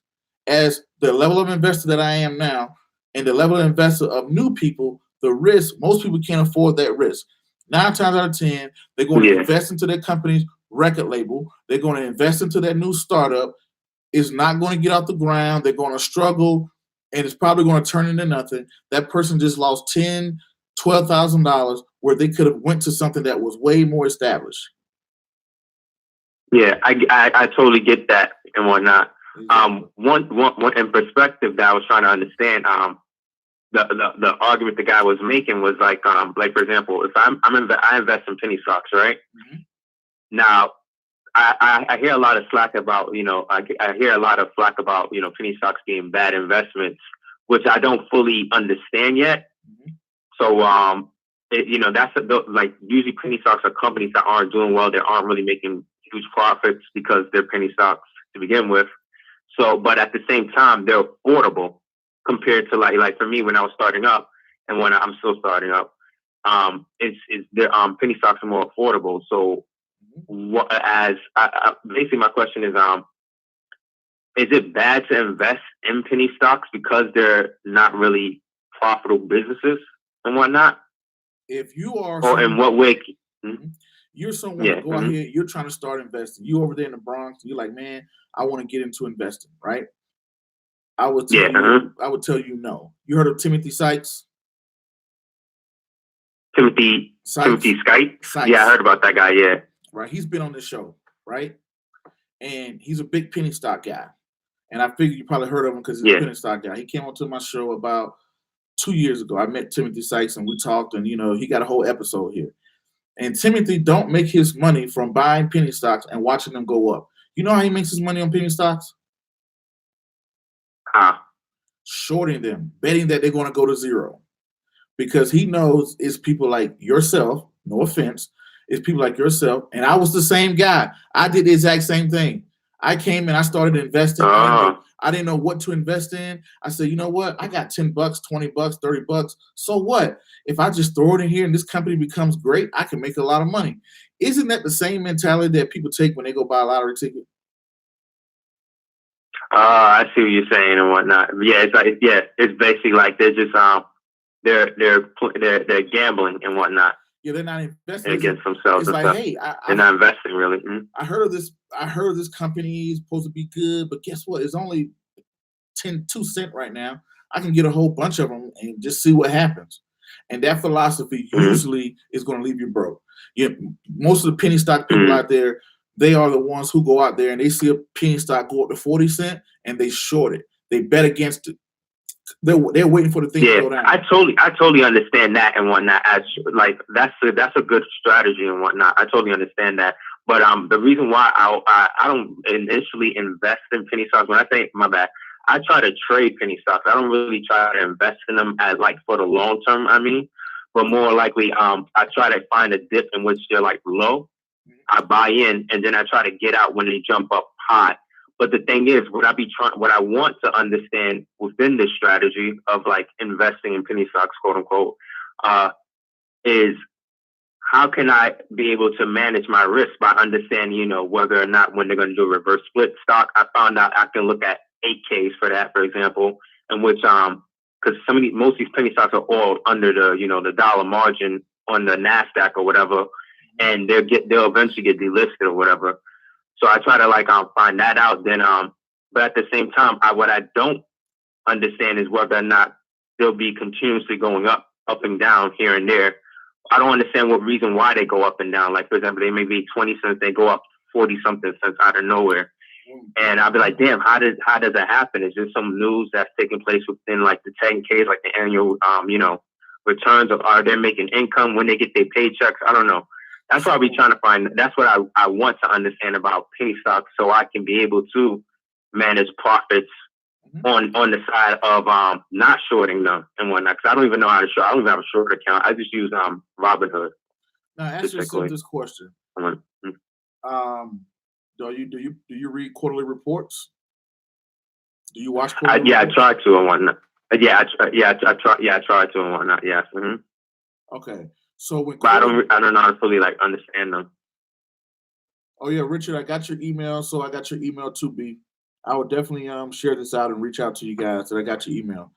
as the level of investor that I am now and the level of investor of new people, the risk, most people can't afford that risk. 9 times out of 10, they're going to invest into their company's record label. They're going to invest into that new startup. It's not going to get off the ground. They're going to struggle, and it's probably going to turn into nothing. That person just lost $10,000, $12,000 where they could have went to something that was way more established. Yeah, I totally get that and whatnot. One in perspective that I was trying to understand, the argument the guy was making was like for example, if I invest in penny stocks, right? Now, I hear a lot of slack about, I hear a lot of flack about, penny stocks being bad investments, which I don't fully understand yet. So, that's like usually penny stocks are companies that aren't doing well. They aren't really making huge profits because they're penny stocks to begin with. So, but at the same time, they're affordable compared to like for me when I was starting up and when I'm still starting up. Penny stocks are more affordable. So, basically my question is it bad to invest in penny stocks because they're not really profitable businesses and whatnot? If you are, or in what way? You're someone to go out here, you're trying to start investing. You over there in the Bronx, you're like, man, I want to get into investing, right? I would tell you no. You heard of Timothy Sykes? Timothy Sykes? Yeah, I heard about that guy, yeah. Right, he's been on this show, right? And he's a big penny stock guy. And I figured you probably heard of him because he's a penny stock guy. He came onto my show about 2 years ago. I met Timothy Sykes and we talked, and he got a whole episode here. And Timothy don't make his money from buying penny stocks and watching them go up. You know how he makes his money on penny stocks? Shorting them, betting that they're going to go to zero. Because he knows it's people like yourself, no offense, it's people like yourself. And I was the same guy. I did the exact same thing. I came and I started investing. I didn't know what to invest in. I said, you know what? I got $10, $20, $30. So what? If I just throw it in here and this company becomes great, I can make a lot of money. Isn't that the same mentality that people take when they go buy a lottery ticket? I see what you're saying and whatnot. Yeah, it's basically like they're just they're gambling and whatnot. Yeah, they're not investing against themselves. It's like, hey, they're not investing really. I heard of this company is supposed to be good, but guess what? It's only 2 cents right now. I can get a whole bunch of them and just see what happens. And that philosophy usually is going to leave you broke. Most of the penny stock people out there, they are the ones who go out there and they see a penny stock go up to 40 cents and they short it. They bet against it. They're waiting for the thing to go down. I totally understand that and whatnot. As like that's a good strategy and whatnot. I totally understand that. But the reason why I don't initially invest in penny stocks, when I say my bad, I try to trade penny stocks. I don't really try to invest in them as like for the long term. I mean, but more likely, I try to find a dip in which they're like low. I buy in and then I try to get out when they jump up high. But the thing is, what I want to understand within this strategy of like investing in penny stocks, quote unquote, is how can I be able to manage my risk by understanding, whether or not when they're going to do a reverse split stock. I found out I can look at 8Ks for that, for example, in which because most of these penny stocks are all under the dollar margin on the NASDAQ or whatever, and they'll eventually get delisted or whatever. So I try to find that out. Then but at the same time, what I don't understand is whether or not they'll be continuously going up and down here and there. I don't understand what reason why they go up and down. Like, for example, they may be 20 cents, they go up 40 something cents out of nowhere. And I'll be like, damn, how does that happen? Is there some news that's taking place within like the 10Ks, like the annual, returns, or are they making income when they get their paychecks? I don't know. That's what I'll be trying to find. That's what I want to understand about penny stocks, so I can be able to manage profits on the side of not shorting them and whatnot. Because I don't even know how to short. I don't even have a short account. I just use Robinhood. Now, ask yourself this question: Do you read quarterly reports? Do you watch quarterly reports? I try to and whatnot. I try to and whatnot. Yes. Mm-hmm. Okay. So when I don't know how to fully understand them. Oh yeah, Richard, I got your email, so I got your email too, B. I would definitely share this out and reach out to you guys that I got your email.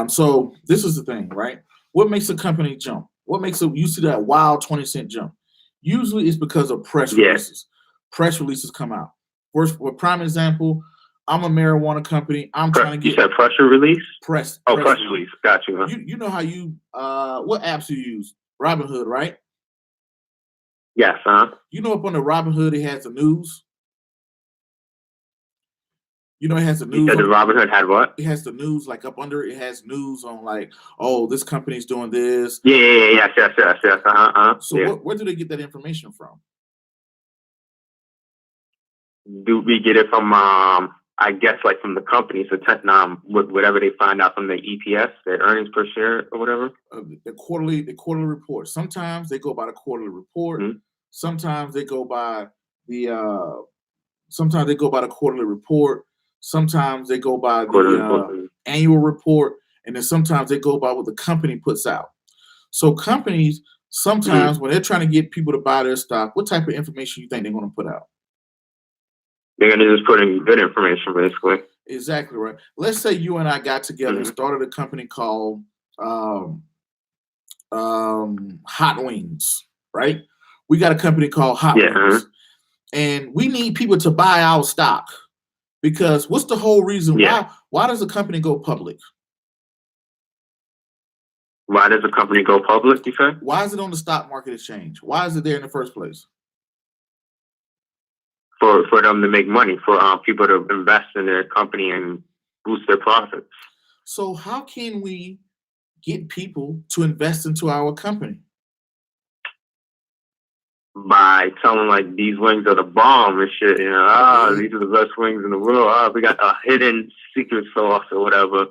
So this is the thing, right? What makes a company jump? What makes you see that wild 20-cent jump? Usually it's because of press releases. Press releases come out. First, for prime example, I'm a marijuana company. I'm trying to get. You said pressure release? Press release. Got you. Huh? You know how you what apps you use? Robinhood, right? Yes, You know up on the Robinhood it has the news. It has the news. You said the Robinhood had what? It has the news like up under it. It has news on like, oh, this company's doing this. Yes. So where do they get that information from? Do we get it from I guess like from the companies, whatever they find out from the EPS, their earnings per share or whatever? The quarterly report. Sometimes they go by the quarterly report. Mm-hmm. Sometimes they go by the quarterly report. Sometimes they go by the annual report, and then sometimes they go by what the company puts out. So companies sometimes when they're trying to get people to buy their stock, what type of information you think they're going to put out? They're going to just put in good information, basically. Exactly right. Let's say you and I got together and started a company called Hot Wings, right? We got a company called Hot Wings, and we need people to buy our stock because what's the whole reason why does a company go public? Why does a company go public, you say? Why is it on the stock market exchange? Why is it there in the first place? For them to make money, for people to invest in their company and boost their profits. So how can we get people to invest into our company? By telling like these wings are the bomb and shit, these are the best wings in the world. We got a hidden secret sauce or whatever.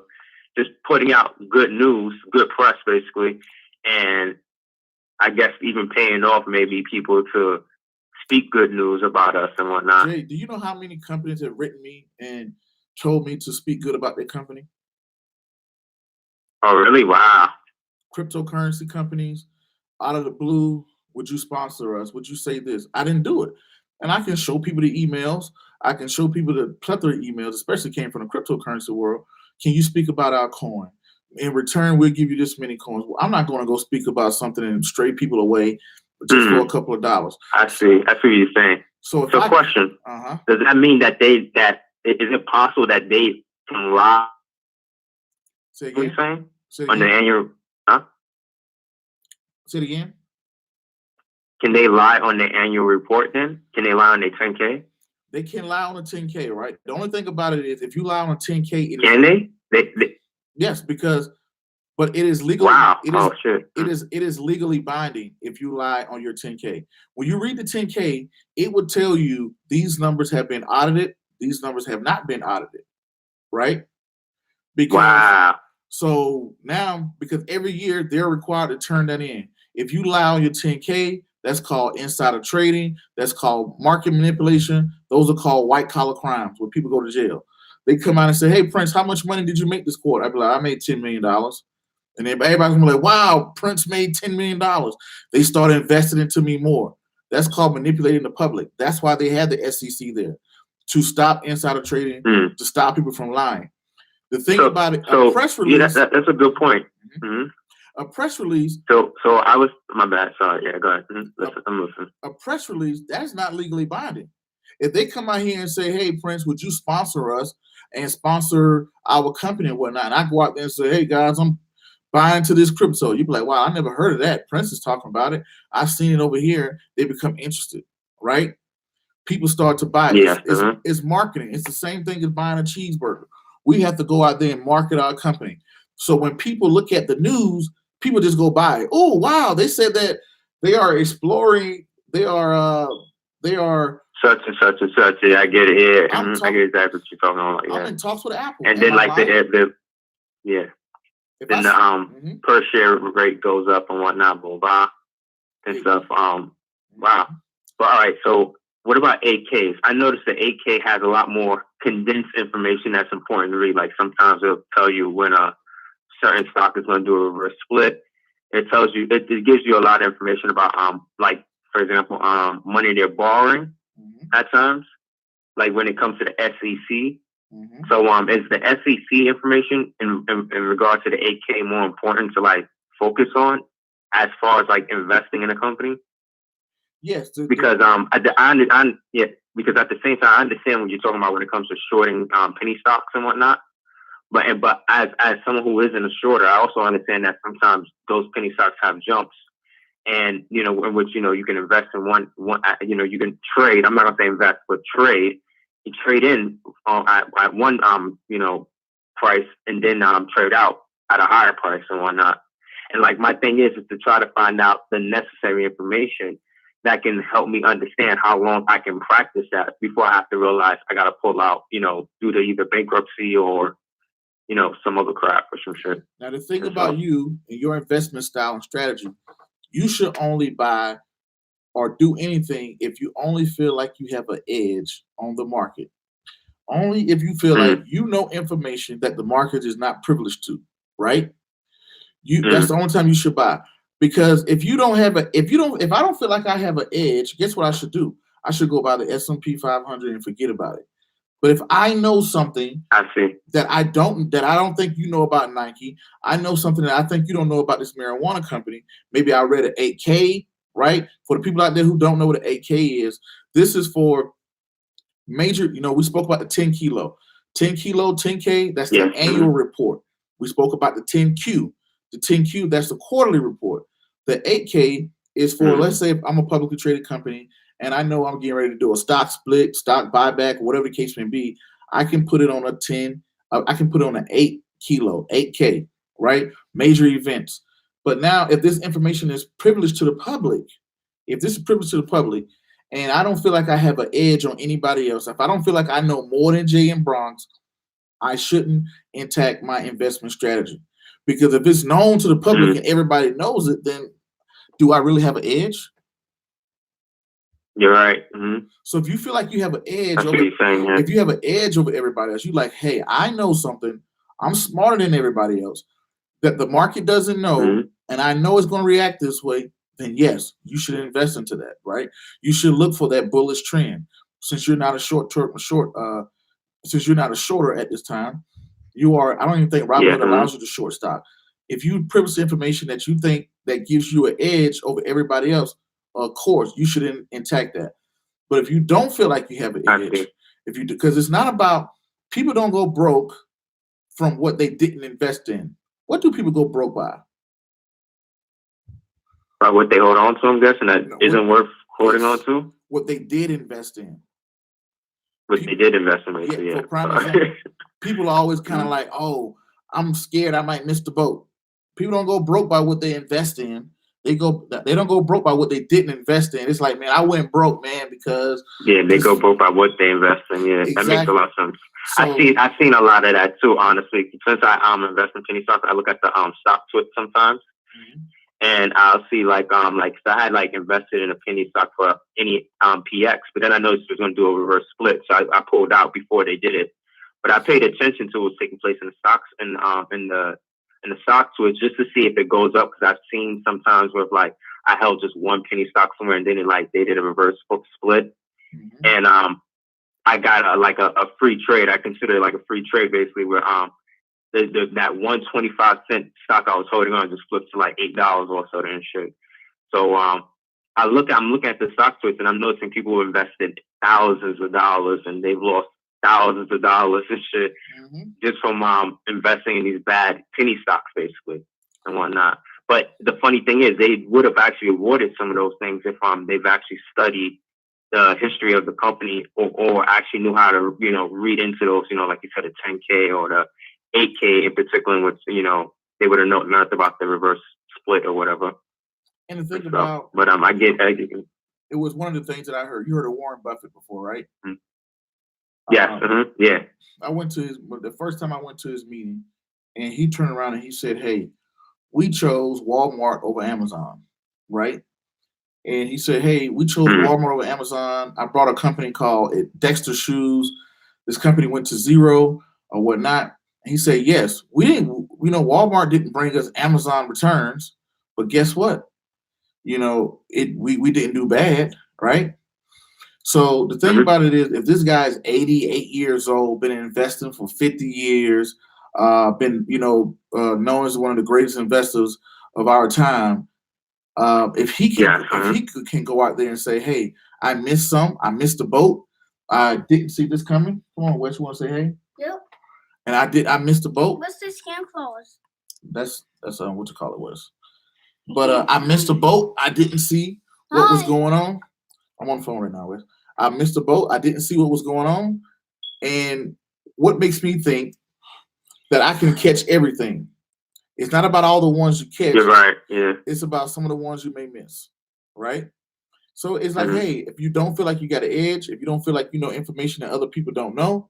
Just putting out good news, good press basically, and I guess even paying off maybe people to speak good news about us and whatnot. Jay, do you know how many companies have written me and told me to speak good about their company? Oh, really? Wow. Cryptocurrency companies, out of the blue, would you sponsor us? Would you say this? I didn't do it. And I can show people the emails. I can show people the plethora of emails, especially came from the cryptocurrency world. Can you speak about our coin? In return, we'll give you this many coins. Well, I'm not going to go speak about something and stray people away just for a couple of dollars. I see. I see what you're saying. So, question: does that mean that is it possible that they can lie? Say again. What are you saying? Say again. On the annual? Say it again. Can they lie on the annual report? Then can they lie on their 10K? They can lie on a 10K, right? The only thing about it is if you lie on a 10K, it is, Can they? yes, but it is legally. Wow. It is. Oh shit. It is legally binding if you lie on your 10K. When you read the 10K, it would tell you these numbers have been audited, these numbers have not been audited, right? Because Wow. so now, because every year they're required to turn that in. If you lie on your 10K, that's called insider trading. That's called market manipulation. Those are called white collar crimes where people go to jail. They come out and say, "Hey, Prince, how much money did you make this quarter?" I'd be like, "I made $10 million." And then everybody's gonna be like, "Wow, Prince made $10 million." They start investing into me more. That's called manipulating the public. That's why they had the SEC there to stop insider trading, to stop people from lying. The thing about it, a press release. Yeah, that's a good point. Mm-hmm. A press release. So I was, my bad. Sorry. Yeah, go ahead. I'm listening. A press release, that's not legally binding. If they come out here and say, "Hey, Prince, would you sponsor us and sponsor our company and whatnot?" And I go out there and say, "Hey, guys, I'm buying to this crypto." You'd be like, "Wow, I never heard of that. Prince is talking about it. I've seen it over here." They become interested, right? People start to buy it. Yeah. It's marketing. It's the same thing as buying a cheeseburger. We have to go out there and market our company. So when people look at the news, people just go buy it. Oh, wow, they said that they are exploring, they are such and such and such. Yeah, I get it. Yeah, I get exactly what you're talking about. Yeah. I'm in talks with Apple. And then like the then the per share rate goes up and whatnot, blah blah, and stuff. Wow. But all right, so what about 8Ks? I noticed the 8K has a lot more condensed information that's important to read. Like sometimes it'll tell you when a certain stock is going to do a reverse split. It tells you, it gives you a lot of information about, like, for example, money they're borrowing at times, like when it comes to the SEC. So is the SEC information in regard to the 8K more important to like focus on as far as like investing in a company? Yes, because because at the same time I understand what you're talking about when it comes to shorting penny stocks and whatnot. But as someone who isn't a shorter, I also understand that sometimes those penny stocks have jumps, and in which you can invest in one you can trade. I'm not gonna say invest, but trade. You trade in at one price and then trade out at a higher price and whatnot. And like my thing is to try to find out the necessary information that can help me understand how long I can practice that before I have to realize I got to pull out, due to either bankruptcy or, some other crap or some shit. Now, the thing about you and your investment style and strategy, you should only buy or do anything if you only feel like you have an edge on the market. Only if you feel like information that the market is not privileged to, right? That's the only time you should buy. Because if I don't feel like I have an edge, guess what I should do? I should go buy the S&P 500 and forget about it. But if I know something that I don't think you know about Nike, I know something that I think you don't know about this marijuana company. Maybe I read an 8K, right? For the people out there who don't know what an 8K is, this is for major. We spoke about the 10 kilo, 10K. That's the annual report. We spoke about the 10Q. The 10Q, that's the quarterly report. The 8K is for, let's say, if I'm a publicly traded company and I know I'm getting ready to do a stock split, stock buyback, whatever the case may be, I can put it on I can put it on an 8K, right? Major events. But now, if this information is privileged to the public, and I don't feel like I have an edge on anybody else, if I don't feel like I know more than Jay and Bronx, I shouldn't intact my investment strategy. Because if it's known to the public and everybody knows it, then do I really have an edge? You're right. So if you feel like you have an edge, if you have an edge over everybody else, you're like, hey, I know something. I'm smarter than everybody else that the market doesn't know, and I know it's going to react this way. Then yes, you should invest into that, right? You should look for that bullish trend. Since you're not a since you're not a shorter at this time. You are. I don't even think Robinhood allows you to short stock. If you privilege information that you think that gives you an edge over everybody else, of course you should intact that. But if you don't feel like you have an edge, because it's not about, people don't go broke from what they didn't invest in. What do people go broke by? By what they hold on to, I'm guessing that isn't worth holding on to. What they did invest in. Which they did invest in, Yeah, so yeah. for prime example, people are always kind of like, oh, I'm scared I might miss the boat. People don't go broke by what they invest in. They don't go broke by what they didn't invest in. It's like, man, I went broke, man, because Yeah, they go broke by what they invest in. Yeah, that makes a lot of sense. So, I've seen a lot of that too, honestly. Since I invest in penny stocks, I look at the stock twit sometimes, and I'll see like so I had like invested in a penny stock for any PX, but then I noticed it was going to do a reverse split, so I pulled out before they did it. But I paid attention to what was taking place in the stocks and in the stock twit just to see if it goes up, because I've seen sometimes where like I held just one penny stock somewhere and then they did a reverse split, and I got a free trade. I consider it like a free trade basically, where that 1.25 stock I was holding on just flipped to like $8 or so and shit. So I'm looking at the stock twits and I'm noticing people who invested thousands of dollars and they've lost thousands of dollars and shit just from investing in these bad penny stocks basically and whatnot. But the funny thing is they would have actually avoided some of those things if they've actually studied the history of the company or actually knew how to, read into those, like you said, the 10K or the 8K in particular, in which, they would have known nothing about the reverse split or whatever. And the thing about, but I get it was one of the things that I heard. You heard of Warren Buffett before, right? Yes. Yeah. I went to the first time I went to his meeting, and he turned around and he said, "Hey, we chose Walmart over Amazon, right?" And he said, "Hey, we chose Walmart over Amazon. I brought a company called Dexter Shoes. This company went to zero or whatnot." And he said, "Yes, we didn't. Walmart didn't bring us Amazon returns, but guess what? We didn't do bad, right?" So the thing about it is, if this guy's 88 years old, been investing for 50 years, been known as one of the greatest investors of our time, if he can go out there and say, "Hey, I missed the boat, I didn't see this coming." Come on, Wes, you want to say, "Hey"? Yep. And I missed the boat. What's the scam clause? That's what you call it, Wes. But I missed the boat. I didn't see what was going on. I'm on the phone right now, Wes. I missed the boat. I didn't see what was going on. And what makes me think that I can catch everything? It's not about all the ones you catch. You're right. Yeah. It's about some of the ones you may miss, right? So it's like, hey, if you don't feel like you got an edge, if you don't feel like you know information that other people don't know,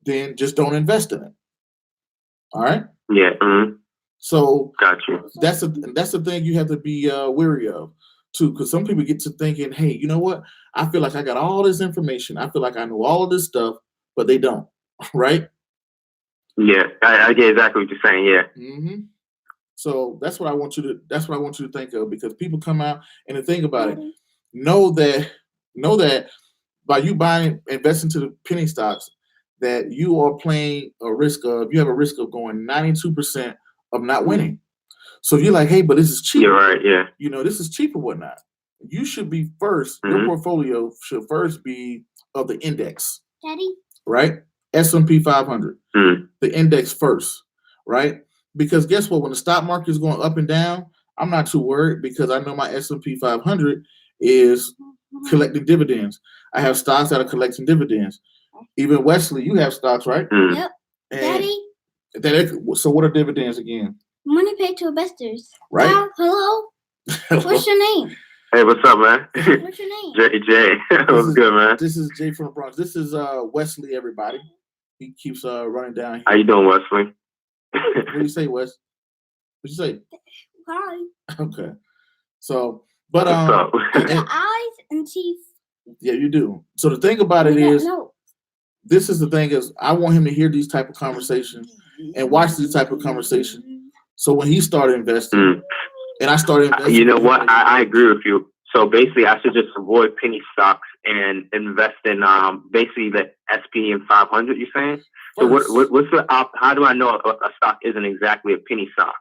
then just don't invest in it. All right? Yeah. So got you. That's the thing you have to be wary of too, because some people get to thinking, hey, you know what? I feel like I got all this information. I feel like I know all of this stuff, but they don't, right? Yeah, I get exactly what you're saying. Yeah. So that's what I want you to think of, because people come out and to think about it. Know that by you investing to the penny stocks, that you are playing you have a risk of going 92% of not winning. So if you're like, hey, but this is cheap. You're right, yeah. This is cheap or whatnot. You should be first. Your portfolio should first be of the index. Daddy? Right? S&P 500. The index first, right? Because guess what? When the stock market is going up and down, I'm not too worried, because I know my S&P 500 is collecting dividends. I have stocks that are collecting dividends. Even Wesley, you have stocks, right? Yep. And Daddy? So what are dividends again? Money paid to investors. Right? Hello? What's your name? Hey, what's up, man? What's your name? Jay. What's good, man? This is Jay from the Bronx. This is Wesley, everybody. He keeps running down here. How you doing, Wesley? What do you say, Wes? What you say? Hi. Okay. So, but eyes and teeth. Yeah, you do. So the thing about it is, this is the thing is, I want him to hear these type of conversations and watch these type of conversations. So when he started investing, and I started investing, you know what? I agree with you. So basically, I should just avoid penny stocks and invest in basically the SP and 500. You're saying? So what's the how do I know a stock isn't exactly a penny stock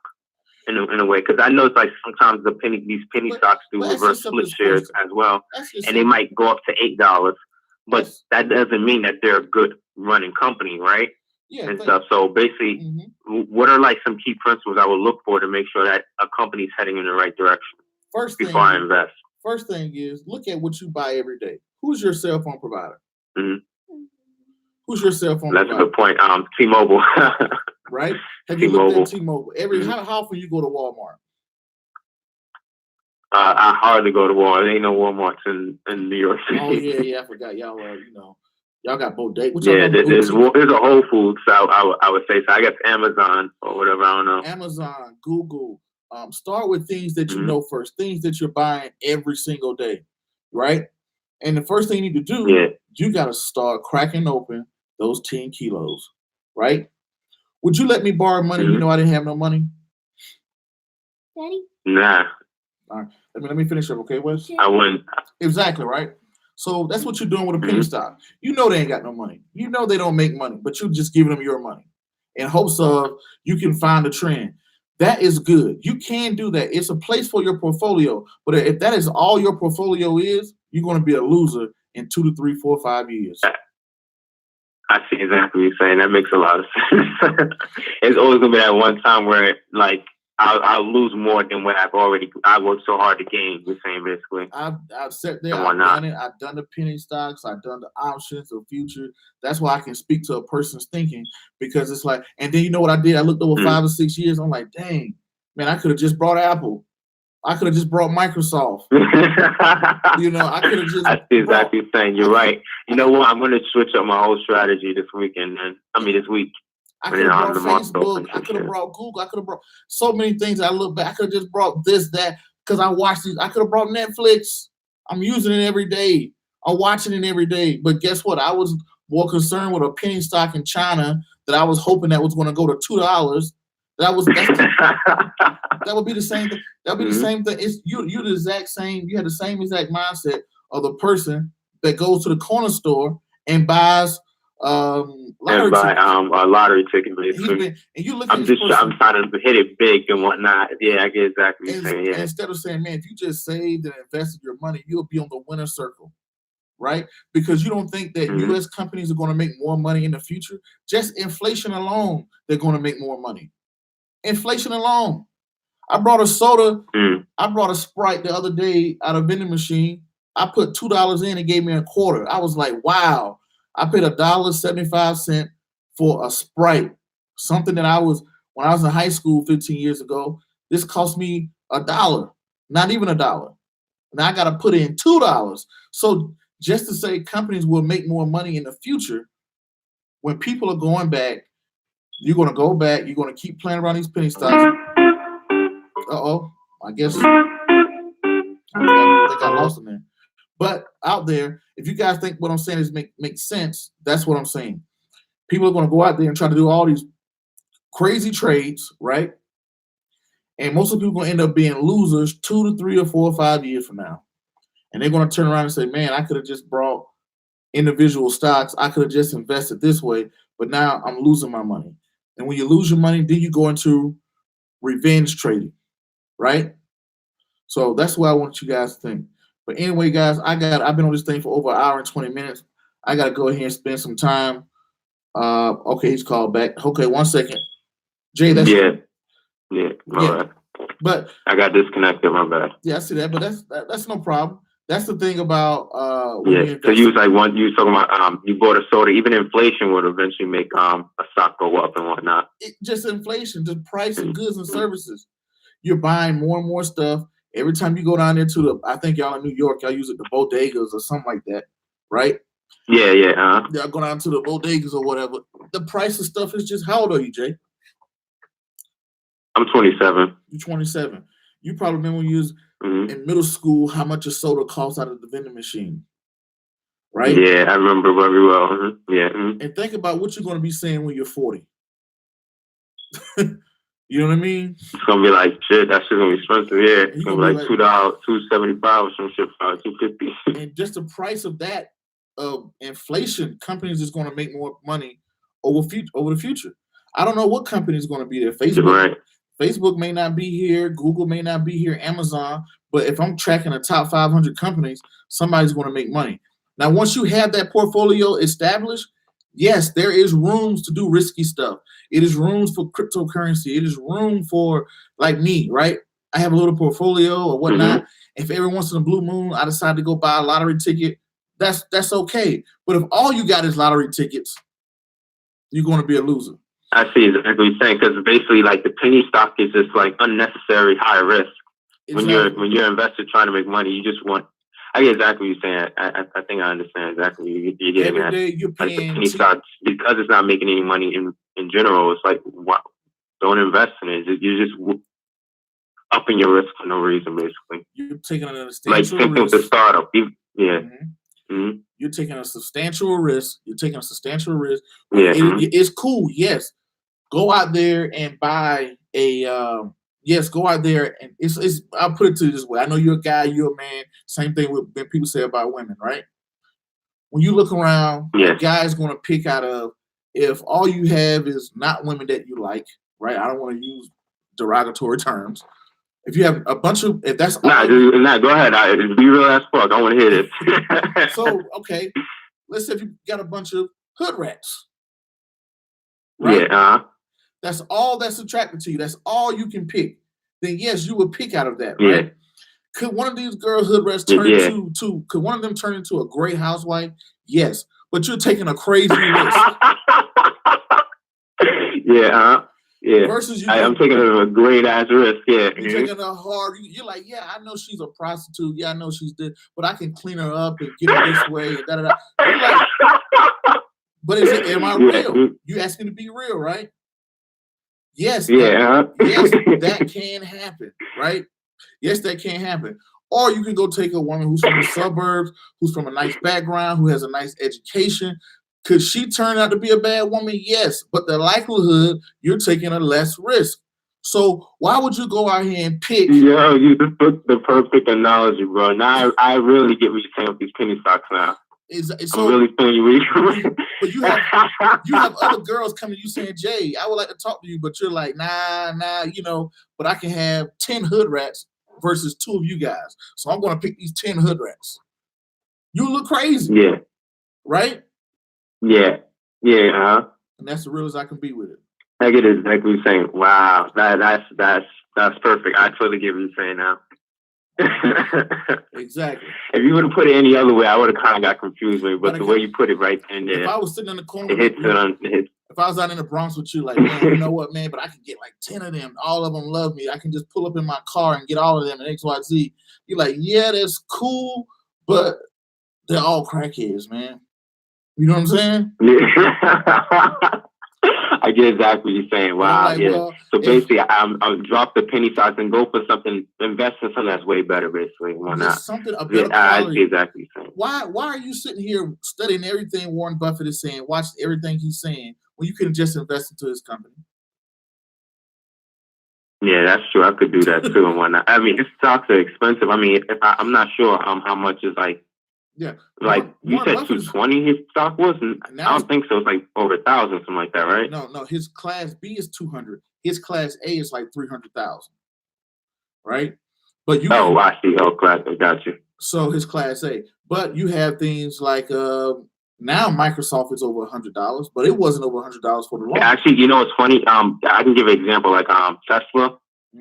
in a way? Because I know it's like sometimes these penny stocks do reverse split shares as well, and they might go up to $8. But that doesn't mean that they're a good running company, right? Yeah, and stuff. So basically, what are like some key principles I would look for to make sure that a company's heading in the right direction before I invest? First thing is, look at what you buy every day. Who's your cell phone provider? Who's your cell phone That's provider? a good point. T-Mobile. Right? Have you looked T-Mobile. at T-Mobile? How often you go to Walmart? I hardly go to Walmart. There ain't no Walmarts in New York City. Oh yeah, I forgot y'all. Y'all got bodegas. Yeah, there's a Whole Foods. I would say so. I guess Amazon or whatever. I don't know. Amazon, Google. Start with things that you know first. Things that you're buying every single day, right? And the first thing you need to do, you got to start cracking open those 10 kilos, right? Would you let me borrow money? You know I didn't have no money. Daddy? Nah. All right. Let me finish up, okay, Wes? I wouldn't. Exactly, right? So that's what you're doing with a penny stock. You know they ain't got no money. You know they don't make money, but you're just giving them your money in hopes of you can find a trend. That is good. You can do that. It's a place for your portfolio. But if that is all your portfolio is, you're going to be a loser in 2 to 3, 4, 5 years. I see exactly what you're saying. That makes a lot of sense. It's always going to be that one time where, like, I'll lose more than what I worked so hard to gain. You're saying basically. I've sat there. I've done it. I've done the penny stocks. I've done the options, the future. That's why I can speak to a person's thinking, because it's like. And then you know what I did? I looked over 5 or 6 years. I'm like, dang, man, I could have just brought Apple. I could have just brought Microsoft. I could have just. I see exactly what you're saying. You're right. You know what? I'm going to switch up my whole strategy this weekend, man. This week. I could have brought Facebook. I could have brought Google. I could have brought so many things. I look back. I could have just brought this, that, because I watched these. I could have brought Netflix. I'm using it every day. I'm watching it every day. But guess what? I was more concerned with a penny stock in China that I was hoping that was going to go to $2. That would be the same thing. That would be the same thing. It's you're the exact same. You had the same exact mindset of the person that goes to the corner store and buys lottery tickets. A lottery ticket, basically. I'm trying to hit it big and whatnot. Yeah, I get exactly what you're saying. Yeah. Instead of saying, man, if you just saved and invested your money, you'll be on the winner circle, right? Because you don't think that U.S. companies are going to make more money in the future. Just inflation alone, they're going to make more money. Inflation alone. I brought a soda. I brought a Sprite the other day out of vending machine. I put $2 in and gave me a quarter. I was like, wow. I paid $1.75 for a Sprite. Something that when I was in high school 15 years ago, this cost me $1. Not even $1. Now I got to put in $2. So just to say companies will make more money in the future, when people are going back, you're going to go back. You're going to keep playing around these penny stocks. I guess I think I lost them there. But out there, if you guys think what I'm saying is makes sense, that's what I'm saying. People are going to go out there and try to do all these crazy trades, right? And most of the people are going to end up being losers 2 to 3 or 4 or 5 years from now. And they're going to turn around and say, man, I could have just brought individual stocks. I could have just invested this way, but now I'm losing my money. And when you lose your money, then you go into revenge trading, right? So that's what I want you guys to think. But anyway, guys, I've been on this thing for over an hour and 20 minutes. I got to go ahead and spend some time. Okay, he's called back. Okay, 1 second. Jay, that's bad. But I got disconnected. My bad. Yeah, I see that, but that's no problem. That's the thing about So you was you was talking about you bought a soda. Even inflation would eventually make a stock go up and whatnot. Just inflation, the price of goods and services. You're buying more and more stuff. Every time you go down there to I think y'all in New York, y'all use it the bodegas or something like that, right? Yeah. Y'all go down to the bodegas or whatever. The price of stuff is just, how old are you, Jay? I'm 27. You're 27. You probably remember when you was in middle school how much a soda costs out of the vending machine, right? Yeah, I remember very well. Yeah. And think about what you're going to be saying when you're 40. You know what I mean? It's gonna be like shit. That shit's gonna be expensive. Yeah, it's gonna be like $2, $2.75 or some shit, $2.50. And just the price of that inflation, companies is going to make more money over the future. I don't know what company is going to be there. Facebook may not be here. Google may not be here. Amazon. But if I'm tracking the top 500 companies, somebody's going to make money. Now, once you have that portfolio established, yes, there is rooms to do risky stuff. It is rooms for cryptocurrency. It is room for, like me, right? I have a little portfolio or whatnot. If every once in a blue moon I decide to go buy a lottery ticket, that's okay. But if all you got is lottery tickets, you're going to be a loser. I see exactly what you're saying, because basically, like, the penny stock is just like unnecessary high risk. Exactly. When you're an investor trying to make money, you just want. I get exactly what you're saying. I think I understand exactly what you're getting Every at. day you're Like the paying penny stocks, because it's not making any money in general. It's like, wow, don't invest in it. You're just upping your risk for no reason, basically. You're taking a Like substantial same thing with the risk. startup. Yeah. Mhm. You're taking a substantial risk. Yeah. It's cool. Yes. Go out there and buy a. Yes, go out there and it's. I'll put it to you this way. I know you're a guy. You're a man. Same thing with when people say about women, right? When you look around, a Yes. guy's going to pick out of if all you have is not women that you like, right? I don't want to use derogatory terms. If you have a bunch of, if that's all, Go ahead. Be real as fuck. I want to hear this. so okay, let's say if you got a bunch of hood rats, right? Yeah. That's all that's attracted to you. That's all you can pick. Then yes, you would pick out of that, Yeah. right? Could one of these girl hood rats turn Yeah. into? Could one of them turn into a great housewife? Yes, but you're taking a crazy risk. Yeah. Yeah. Versus you, I'm taking a great ass risk. Yeah. you're taking a hard. You're like, yeah, I know she's a prostitute. Yeah, I know she's this, but I can clean her up and get her this way. And da da da. You're like, but is it? Am I real? You ask me to be real, right? Yes. Yeah. Yes, that can happen, right? Yes, that can happen. Or you can go take a woman who's from the suburbs, who's from a nice background, who has a nice education. Could she turn out to be a bad woman? Yes, but the likelihood you're taking a less risk. So why would you go out here and pick? Yo, you just took the perfect analogy, bro. Now I really get what you're saying with these penny stocks now. So, I'm really feeling you. But you have other girls coming to you saying, Jay, I would like to talk to you, but you're like, nah, but I can have 10 hood rats versus 2 of you guys. So I'm going to pick these 10 hood rats. You look crazy. Yeah. Right? Yeah. Yeah. And that's the real as I can be with it. I get exactly what you're saying. Wow. That's perfect. I totally get what you're saying now. Exactly. If you would have put it any other way, I would have kind of got confused with it. But the way you put it right in there, if I was sitting in the corner, if I was out in the Bronx with you, like, man, you know what, man, but I can get like 10 of them. All of them love me. I can just pull up in my car and get all of them and XYZ. You're like, yeah, that's cool, but they're all crackheads, man. You know what I'm saying? Yeah. I get exactly what you're saying. Wow, like, yeah. Well, so basically, I'll drop the penny stocks and go for something, invest in something that's way better, basically. Why not? Something a better quality. I see exactly what you're saying. Why are you sitting here studying everything Warren Buffett is saying, watching everything he's saying, when you could just invest into his company? Yeah, that's true. I could do that too and whatnot. I mean, his stocks are expensive. I mean, I'm not sure how much is like. Yeah, like you said, 220 his stock was. I don't think so. It's like over 1,000, something like that, right? No. His Class B is 200. His Class A is like 300,000, right? But you. Oh, I see. Oh, Class A, got you. So his Class A, but you have things like now Microsoft is over $100, but it wasn't over $100 for the long. Yeah, actually, you know, it's funny. I can give an example like Tesla.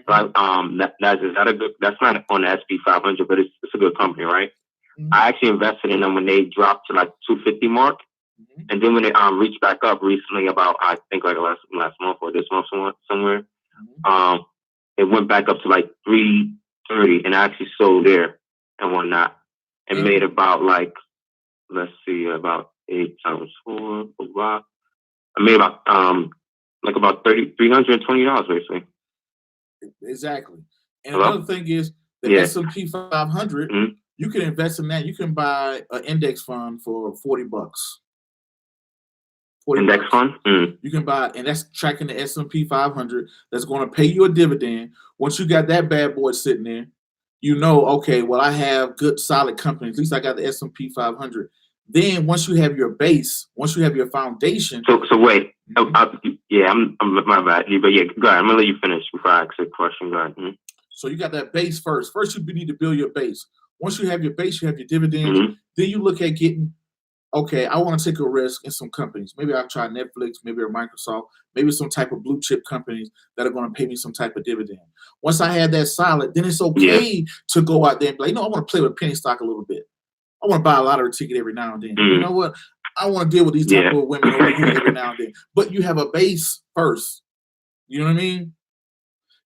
Like that's not on the SP 500, but it's a good company, right? Mm-hmm. I actually invested in them when they dropped to like 250 mark, and then when they reached back up recently, about I think like last month or this month somewhere, it went back up to like 330, and I actually sold there and whatnot, and made about like about 8 times 4. I made about about $320 basically. Exactly, and another thing is the S&P 500. Mm-hmm. You can invest in that. You can buy an index fund for $40. Index fund? Mm. You can buy, and that's tracking the S&P 500. That's going to pay you a dividend. Once you got that bad boy sitting there, you know, okay, well, I have good, solid companies. At least I got the S&P 500. Then once you have your base, once you have your foundation. So wait. I'm my bad. But yeah, go ahead. I'm gonna let you finish before I ask a question. Go ahead. Mm-hmm. So you got that base first. First, you need to build your base. Once you have your base, you have your dividends. Mm-hmm. Then you look at getting, okay, I want to take a risk in some companies. Maybe I'll try Netflix, maybe or Microsoft, maybe some type of blue chip companies that are going to pay me some type of dividend. Once I have that solid, then it's okay to go out there and be like, I want to play with penny stock a little bit. I want to buy a lottery ticket every now and then. Mm. You know what? I want to deal with these type of women over here every now and then. But you have a base first. You know what I mean?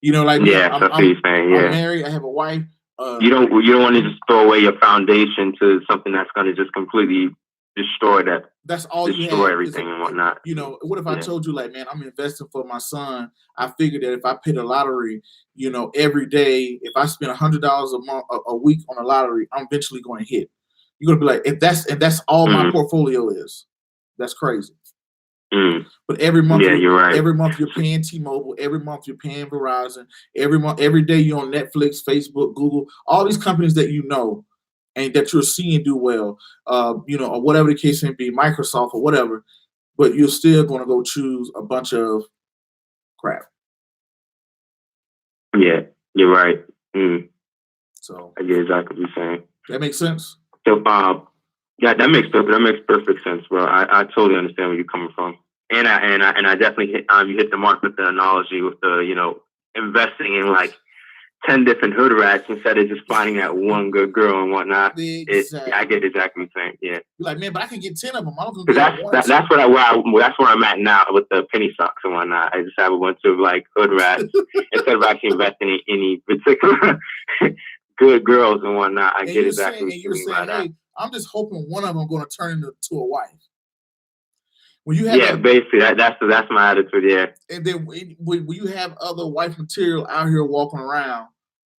You know, like I'm married. I have a wife. You don't want to just throw away your foundation to something that's going to just completely destroy that. That's all destroy you have. Everything and whatnot. You know, what if I told you, like, man, I'm investing for my son. I figured that if I pay the lottery, you know, every day, if I spend $100 a week on a lottery, I'm eventually going to hit. You're gonna be like, if that's all my portfolio is, that's crazy. But every month, you're right. Every month you're paying T-Mobile. Every month you're paying Verizon. Every day you're on Netflix, Facebook, Google, all these companies that you know and that you're seeing do well. You know, or whatever the case may be, Microsoft or whatever. But you're still going to go choose a bunch of crap. Yeah, you're right. So I get exactly what you're saying. That makes sense. So, yeah, that makes perfect sense, bro. I totally understand where you're coming from, and I definitely you hit the mark with the analogy with the, you know, investing in like 10 different hood rats instead of just finding that one good girl and whatnot. Exactly. I get exactly what you're saying. Yeah. You're like, man, but I can get 10 of them. I'm That's where I'm at now with the penny stocks and whatnot. I just have a bunch of like hood rats instead of actually investing in any particular good girls and whatnot. I get exactly what you mean by that. Hey, I'm just hoping one of them going to turn into a wife. When you have basically that's my attitude. Yeah. And then when you have other wife material out here walking around,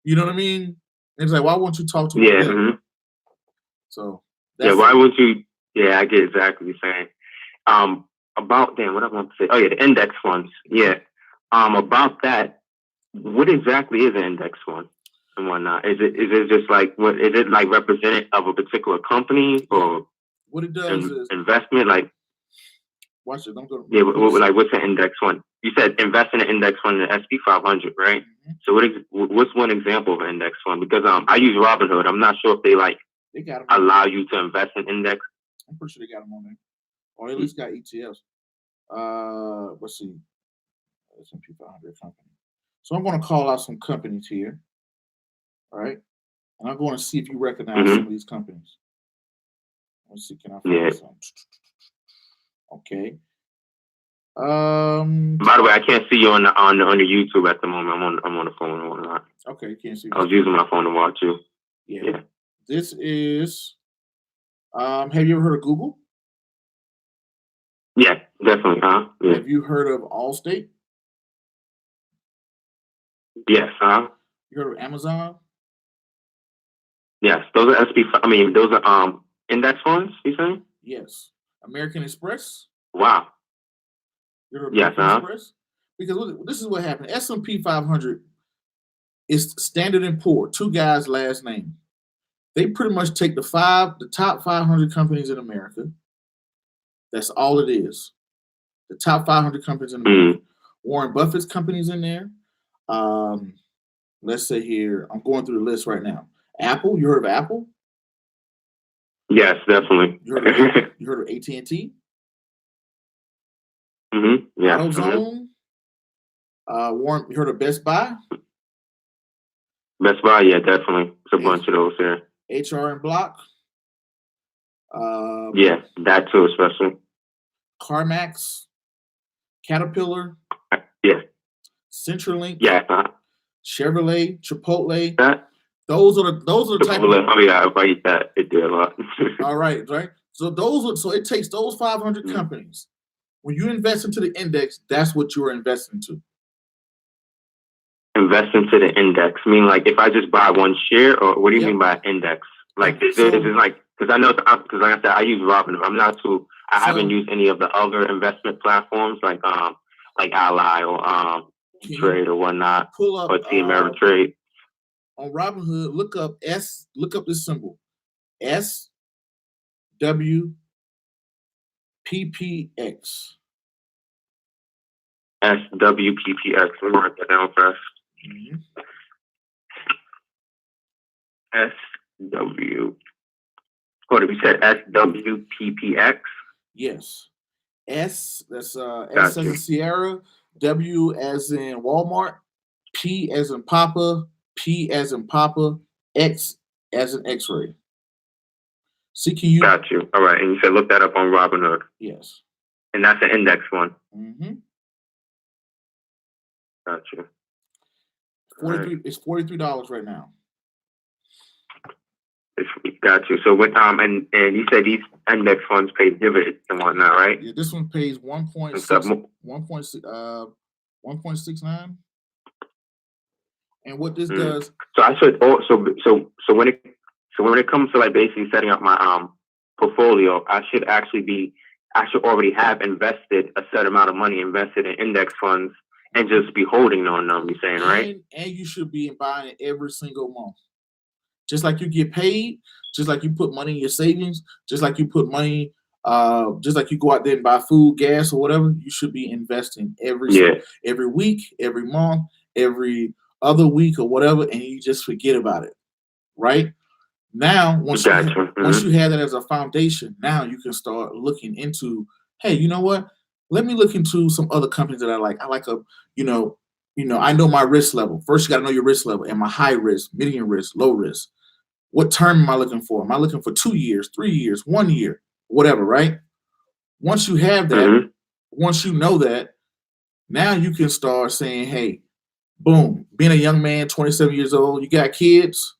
you know what I mean? And it's like, why won't you talk to one of them? So why won't you? Yeah, I get exactly what you're saying. About what I want to say. Oh yeah, the index funds. Yeah. About that, what exactly is an index fund and whatnot? Is it just like what is it like representative of a particular company or what it does is investment like? Watch it. Don't go. Yeah, what's an index fund? You said invest in an index fund in the SP 500, right? So what's one example of an index fund? Because I use Robinhood. I'm not sure if they allow you to invest in index. I'm pretty sure they got them on there, or at least got ETFs. Let's see, S&P 500 company. So I'm going to call out some companies here. All right, and I'm going to see if you recognize some of these companies. Let's see, can I find some? Okay. By the way, I can't see you on your YouTube at the moment. I'm on the phone and whatnot. Okay, you can't see me. I was using my phone to watch you. Yeah. This is. Have you ever heard of Google? Yeah, definitely. Yeah. Have you heard of Allstate? Yes. You heard of Amazon? Yes, those are those are index funds. You saying? Yes. American Express. Wow. You heard of American Express? Because this is what happened. S&P 500 is Standard & Poor's, two guys' last name. They pretty much take the top 500 companies in America. That's all it is. The top 500 companies in America. Warren Buffett's companies in there. Let's say here, I'm going through the list right now. Apple, you heard of Apple? Yes, definitely. You heard of AT&T? Yeah. AutoZone. Warren, you heard of Best Buy? Best Buy, yeah, definitely. It's a bunch of those here. HR and Block. Yeah, that too, especially. CarMax, Caterpillar. Yeah. CenturyLink. Yeah. Chevrolet, Chipotle. That. Those are the type of. Oh yeah, if I eat that, it did a lot. All right. So it takes those 500 companies. When you invest into the index, that's what you're investing to. Invest into the index. I mean, like if I just buy one share, or what do you mean by index? Like is it like because I know because like I said, I use Robinhood. I'm not too. I haven't used any of the other investment platforms like Ally or ETrade or whatnot. Pull up or ETrade. On Robinhood, look up this symbol. SWPPX. SWPPX. Let me write that down first. SW. What did we said? SWPPX. Yes. S. That's S as in Sierra. W as in Walmart. P as in Papa. P as in Papa. X as in X-ray. CQU. Got you. All right. And you said look that up on Robinhood. Yes. And that's an index one. Mm-hmm. Got you. 43. Right. It's $43 right now. Got you. So what? And you said these index funds pay dividends and whatnot, right? Yeah, this one pays 1.69. And what this does. So I should also so when it comes to like basically setting up my portfolio, I should already have invested a set amount of money invested in index funds and just be holding on them. You're saying, right? And you should be buying it every single month. Just like you get paid, just like you put money in your savings, just like you put money, just like you go out there and buy food, gas, or whatever, you should be investing every week, every month, every other week or whatever, and you just forget about it, right? Now, once you have that as a foundation, now you can start looking into, hey, you know what? Let me look into some other companies that I like. I like I know my risk level. First, you got to know your risk level. Am I high risk, medium risk, low risk? What term am I looking for? Am I looking for 2 years, 3 years, 1 year, whatever, right? Once you have that, once you know that, now you can start saying, hey, boom, being a young man, 27 years old, you got kids?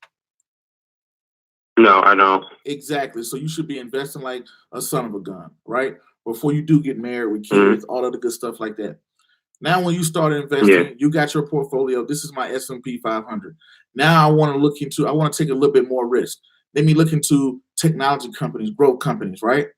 No, I don't. Exactly. So you should be investing like a son of a gun, right? Before you do get married with kids, all of the good stuff like that. Now, when you start investing, you got your portfolio. This is my S&P 500. Now I want to take a little bit more risk. Let me look into technology companies, growth companies, right?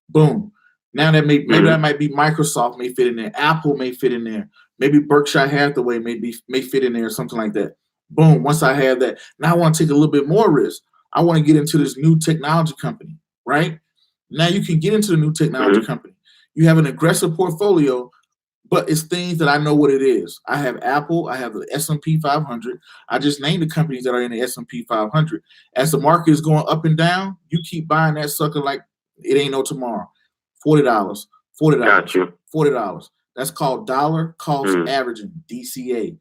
Boom. Now that maybe that might be Microsoft may fit in there. Apple may fit in there. Maybe Berkshire Hathaway may fit in there or something like that. Boom. Once I have that, now I want to take a little bit more risk. I want to get into this new technology company, right? Now you can get into the new technology company. You have an aggressive portfolio, but it's things that I know what it is. I have Apple. I have the S&P 500. I just named the companies that are in the S&P 500. As the market is going up and down, you keep buying that sucker like it ain't no tomorrow. $40, $40, Got you. $40. That's called dollar cost averaging, DCA.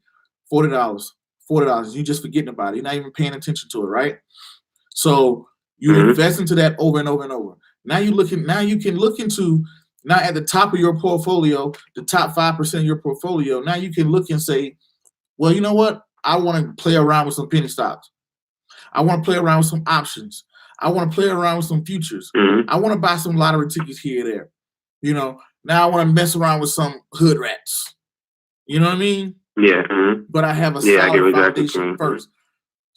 $40, $40. You just forgetting about it. You're not even paying attention to it, right? So you invest into that over and over and over. Now you can look into. Now at the top of your portfolio, the top 5% of your portfolio, now you can look and say, well, you know what? I want to play around with some penny stocks. I want to play around with some options. I want to play around with some futures. I want to buy some lottery tickets here or there. Now I want to mess around with some hood rats. You know what I mean? Yeah. But I have a solid foundation first.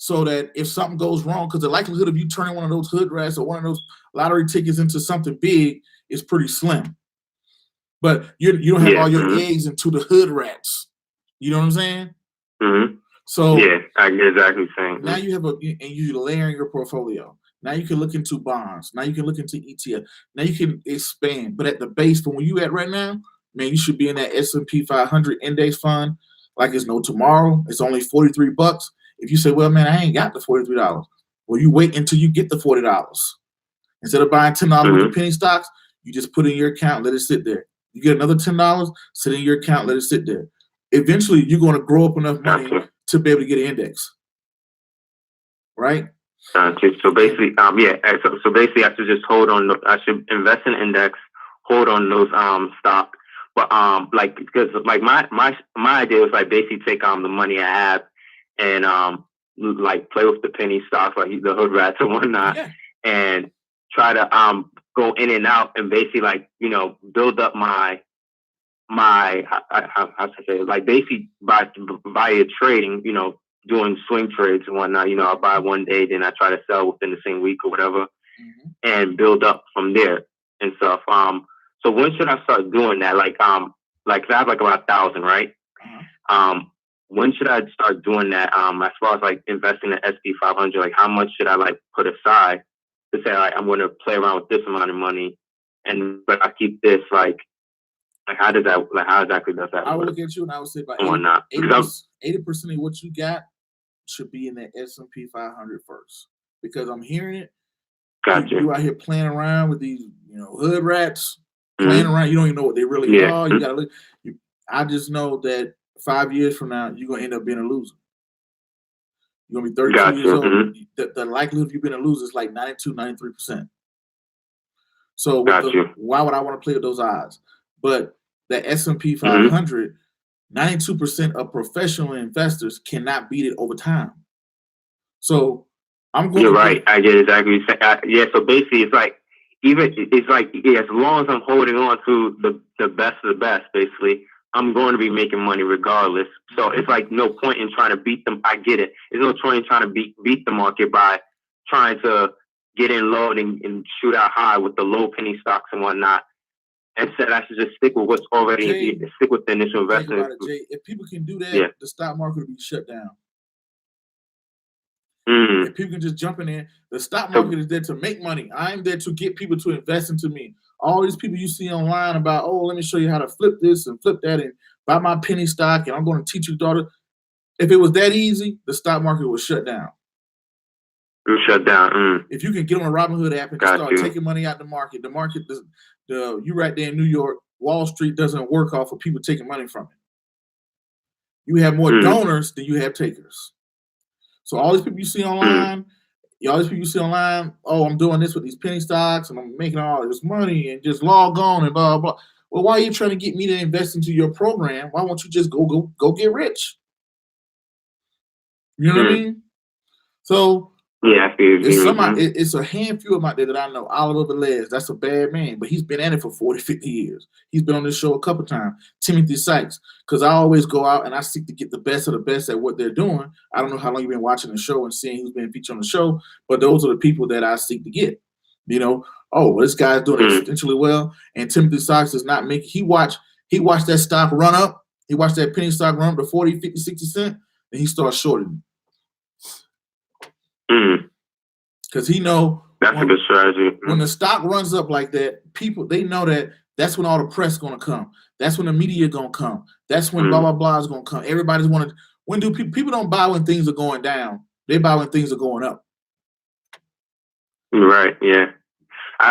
So that if something goes wrong, because the likelihood of you turning one of those hood rats or one of those lottery tickets into something big is pretty slim. But you don't have all your eggs into the hood rats. You know what I'm saying? So I get exactly what you're saying. Now you have and you layering your portfolio. Now you can look into bonds. Now you can look into ETF. Now you can expand. But at the base, from where you at right now, man, you should be in that S&P 500 index fund like it's no tomorrow. It's only $43. If you say, well, man, I ain't got the $43. Well, you wait until you get the $40. Instead of buying $10 worth of penny stocks, you just put it in your account, let it sit there. You get another $10, sit in your account, let it sit there. Eventually, you're going to grow up enough money to be able to get an index, right? So basically, So basically, I should just hold on. I should invest in index, hold on those stocks. But because my idea was like basically take the money I have and like play with the penny stocks, like the hood rats and whatnot, and try to go in and out and basically build up my how to say it? Like basically by trading, doing swing trades and whatnot. I'll buy one day, then I try to sell within the same week or whatever, and build up from there and stuff. So when should I start doing that? Like 'cause I have like about 1,000, right? When should I start doing that? As far as like investing in SP 500, like how much should I like put aside to say like I'm going to play around with this amount of money, but I keep this like how exactly does that? I would look at you and I would say about 80% of what you got should be in the S&P 500 first, because I'm hearing it. You out here playing around with these, hood rats, playing around. You don't even know what they really are. You gotta look. I just know that 5 years from now, you're gonna end up being a loser. You're gonna be 32 years old. The likelihood of you being a loser is like 92, 93%. So why would I want to play with those odds? But the S&P 500, 92% of professional investors cannot beat it over time. So I'm going. You're right. I get exactly. Yeah. So basically, it's like as long as I'm holding on to the best of the best, basically, I'm going to be making money regardless. So it's like no point in trying to beat them. I get it. There's no point in trying to beat the market by trying to get in low and shoot out high with the low penny stocks and whatnot. Instead, I should just stick with what's already stick with the initial investment. Jay, if people can do that, the stock market will be shut down. If people can just jump in there, the stock market is there to make money. I'm there to get people to invest into me. All these people you see online about, oh, let me show you how to flip this and flip that and buy my penny stock and I'm going to teach your daughter. If it was that easy, the stock market would shut down. Shut down. If you can get on a Robinhood app and start taking money out the market, you right there in New York, Wall Street doesn't work off of people taking money from it. You have more donors than you have takers. So all these people you see online, oh, I'm doing this with these penny stocks and I'm making all this money and just log on and blah, blah, blah. Well, why are you trying to get me to invest into your program? Why won't you just go get rich? You know what I mean? So it's a handful of them out there that I know. Oliver Velez, that's a bad man, but he's been at it for 40, 50 years. He's been on this show a couple times. Timothy Dykes, because I always go out and I seek to get the best of the best at what they're doing. I don't know how long you've been watching the show and seeing who's been featured on the show, but those are the people that I seek to get. You know, oh, well, this guy's doing essentially well, and Timothy Dykes does not make. He watched that stock run up. He watched that penny stock run up to 40, 50, 60 cents, and he starts shorting. Because he know that's a good strategy. When the stock runs up like that, people they know that's when all the press is gonna come. That's when the media gonna come. That's when blah blah blah is gonna come. Everybody's wanna. When do people don't buy when things are going down? They buy when things are going up. Right. Yeah.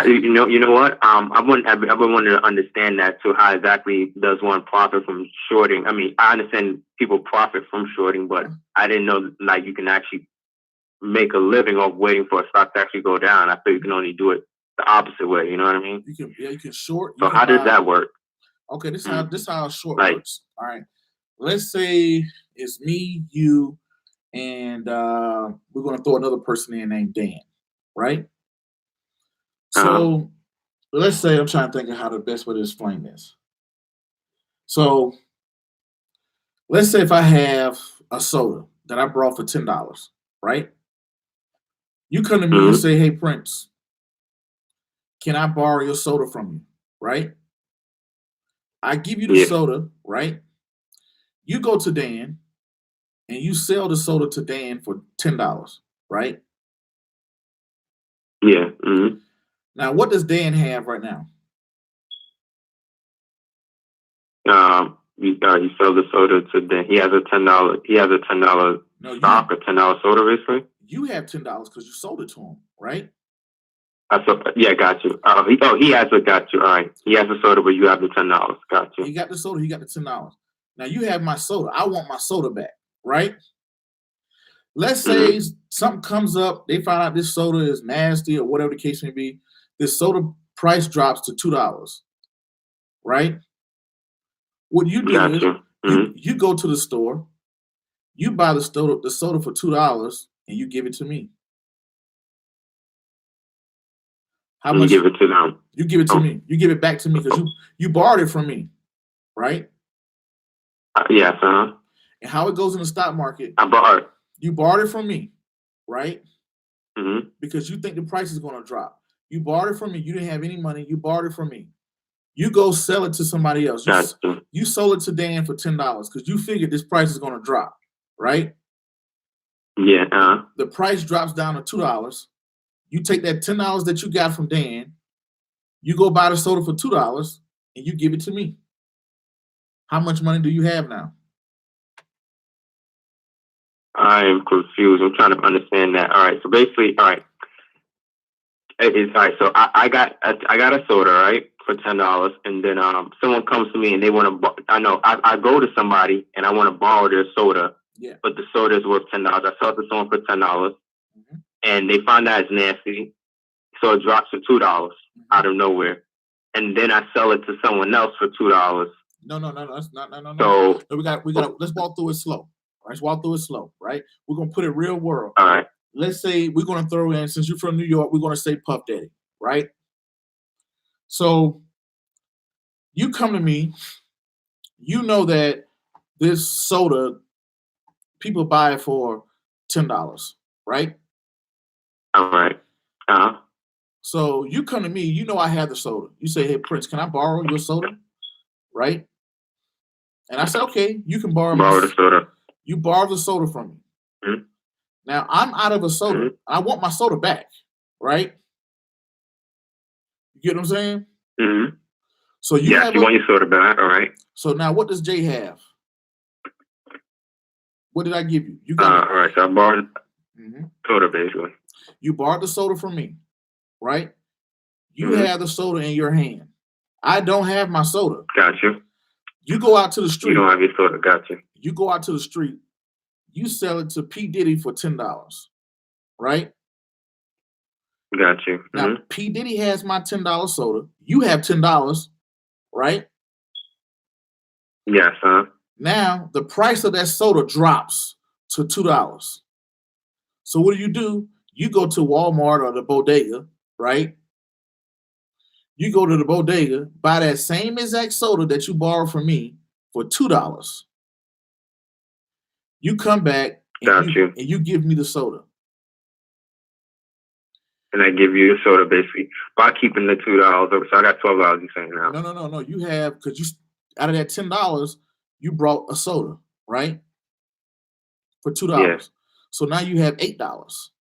You know what? I've been wanting to understand that too. How exactly does one profit from shorting? I mean, I understand people profit from shorting, but I didn't know like you can actually make a living off waiting for a stock to actually go down. I thought you can only do it the opposite way. You know what I mean? You can short. So how does that work? Okay, this is how short works. All right, let's say it's me, you, and we're going to throw another person in named Dan, right? So let's say I'm trying to think of how the best way to explain this. So let's say if I have a soda that I brought for $10, right? You come to me and say, hey, Prince, can I borrow your soda from you, right? I give you the soda, right? You go to Dan and you sell the soda to Dan for $10, right? Yeah. Now, what does Dan have right now? You sell the soda to Dan. He has a $10. He has a $10 stock or $10 soda, basically. You have $10 because you sold it to him, right? Yeah, got you. He has a got you. All right, he has a soda, but you have the $10. Got you. He got the soda. He got the $10. Now you have my soda. I want my soda back, right? Let's say something comes up. They find out this soda is nasty or whatever the case may be. This soda price drops to $2, right? What you do is you go to the store, you buy the soda for $2, and you give it to me. How much? You give it to them. You give it to me. You give it back to me because you borrowed it from me, right? Yes. And how it goes in the stock market? I borrowed. You borrowed it from me, right? Because you think the price is going to drop. You borrowed it from me. You didn't have any money. You borrowed it from me. You go sell it to somebody else. You sold it to Dan for $10 because you figured this price is going to drop, right? Yeah. The price drops down to $2. You take that $10 that you got from Dan, you go buy the soda for $2, and you give it to me. How much money do you have now? I am confused. I'm trying to understand that. All right. So basically, all right. It's all right. So I got a soda, right, for $10, and then someone comes to me and they want to. I go to somebody and I want to borrow their soda. Yeah. But the soda is worth $10. I sell it to someone for $10, and they find out it's nasty. so it drops to $2 out of nowhere, and then I sell it to someone else for $2. No, that's not, no. So No, we got. Let's walk through it slow. Let's walk through it slow, right? We're gonna put it real world. all right, Let's say we're gonna throw in, since you're from New York, we're gonna say Puff Daddy, right? So you come to me, you know that this soda people buy it for $10, right? all right, So you come to me, you know I have the soda. You say, "Hey Prince, can I borrow your soda?" Right? And I say, "Okay, you can borrow the soda. You borrow the soda from me." Mhm. Now I'm out of a soda. Mhm. I want my soda back, right? You get what I'm saying? Mm-hmm. So you Yes, have you want your soda back, all right? So now what does Jay have? What did I give you? You got all right. So I borrowed Mhm. soda basically. You borrowed the soda from me, right? You Mhm. have the soda in your hand. I don't have my soda. Got you. You go out to the street. You don't have your soda. Got you. You go out to the street. You sell it to P. Diddy for $10, right? Got you. Now Mhm. P. Diddy has my $10 soda. You have $10, right? Yes, Now the price of that soda drops to $2. So what do? You go to Walmart or the bodega, right? You go to the bodega, buy that same exact soda that you borrowed from me for $2. You come back Got you. and you give me the soda. And I give you your soda basically by keeping the $2 over. So I got $12. You saying now? No. You have, because you out of that $10, you brought a soda, right? For $2. Yeah. So now you have $8.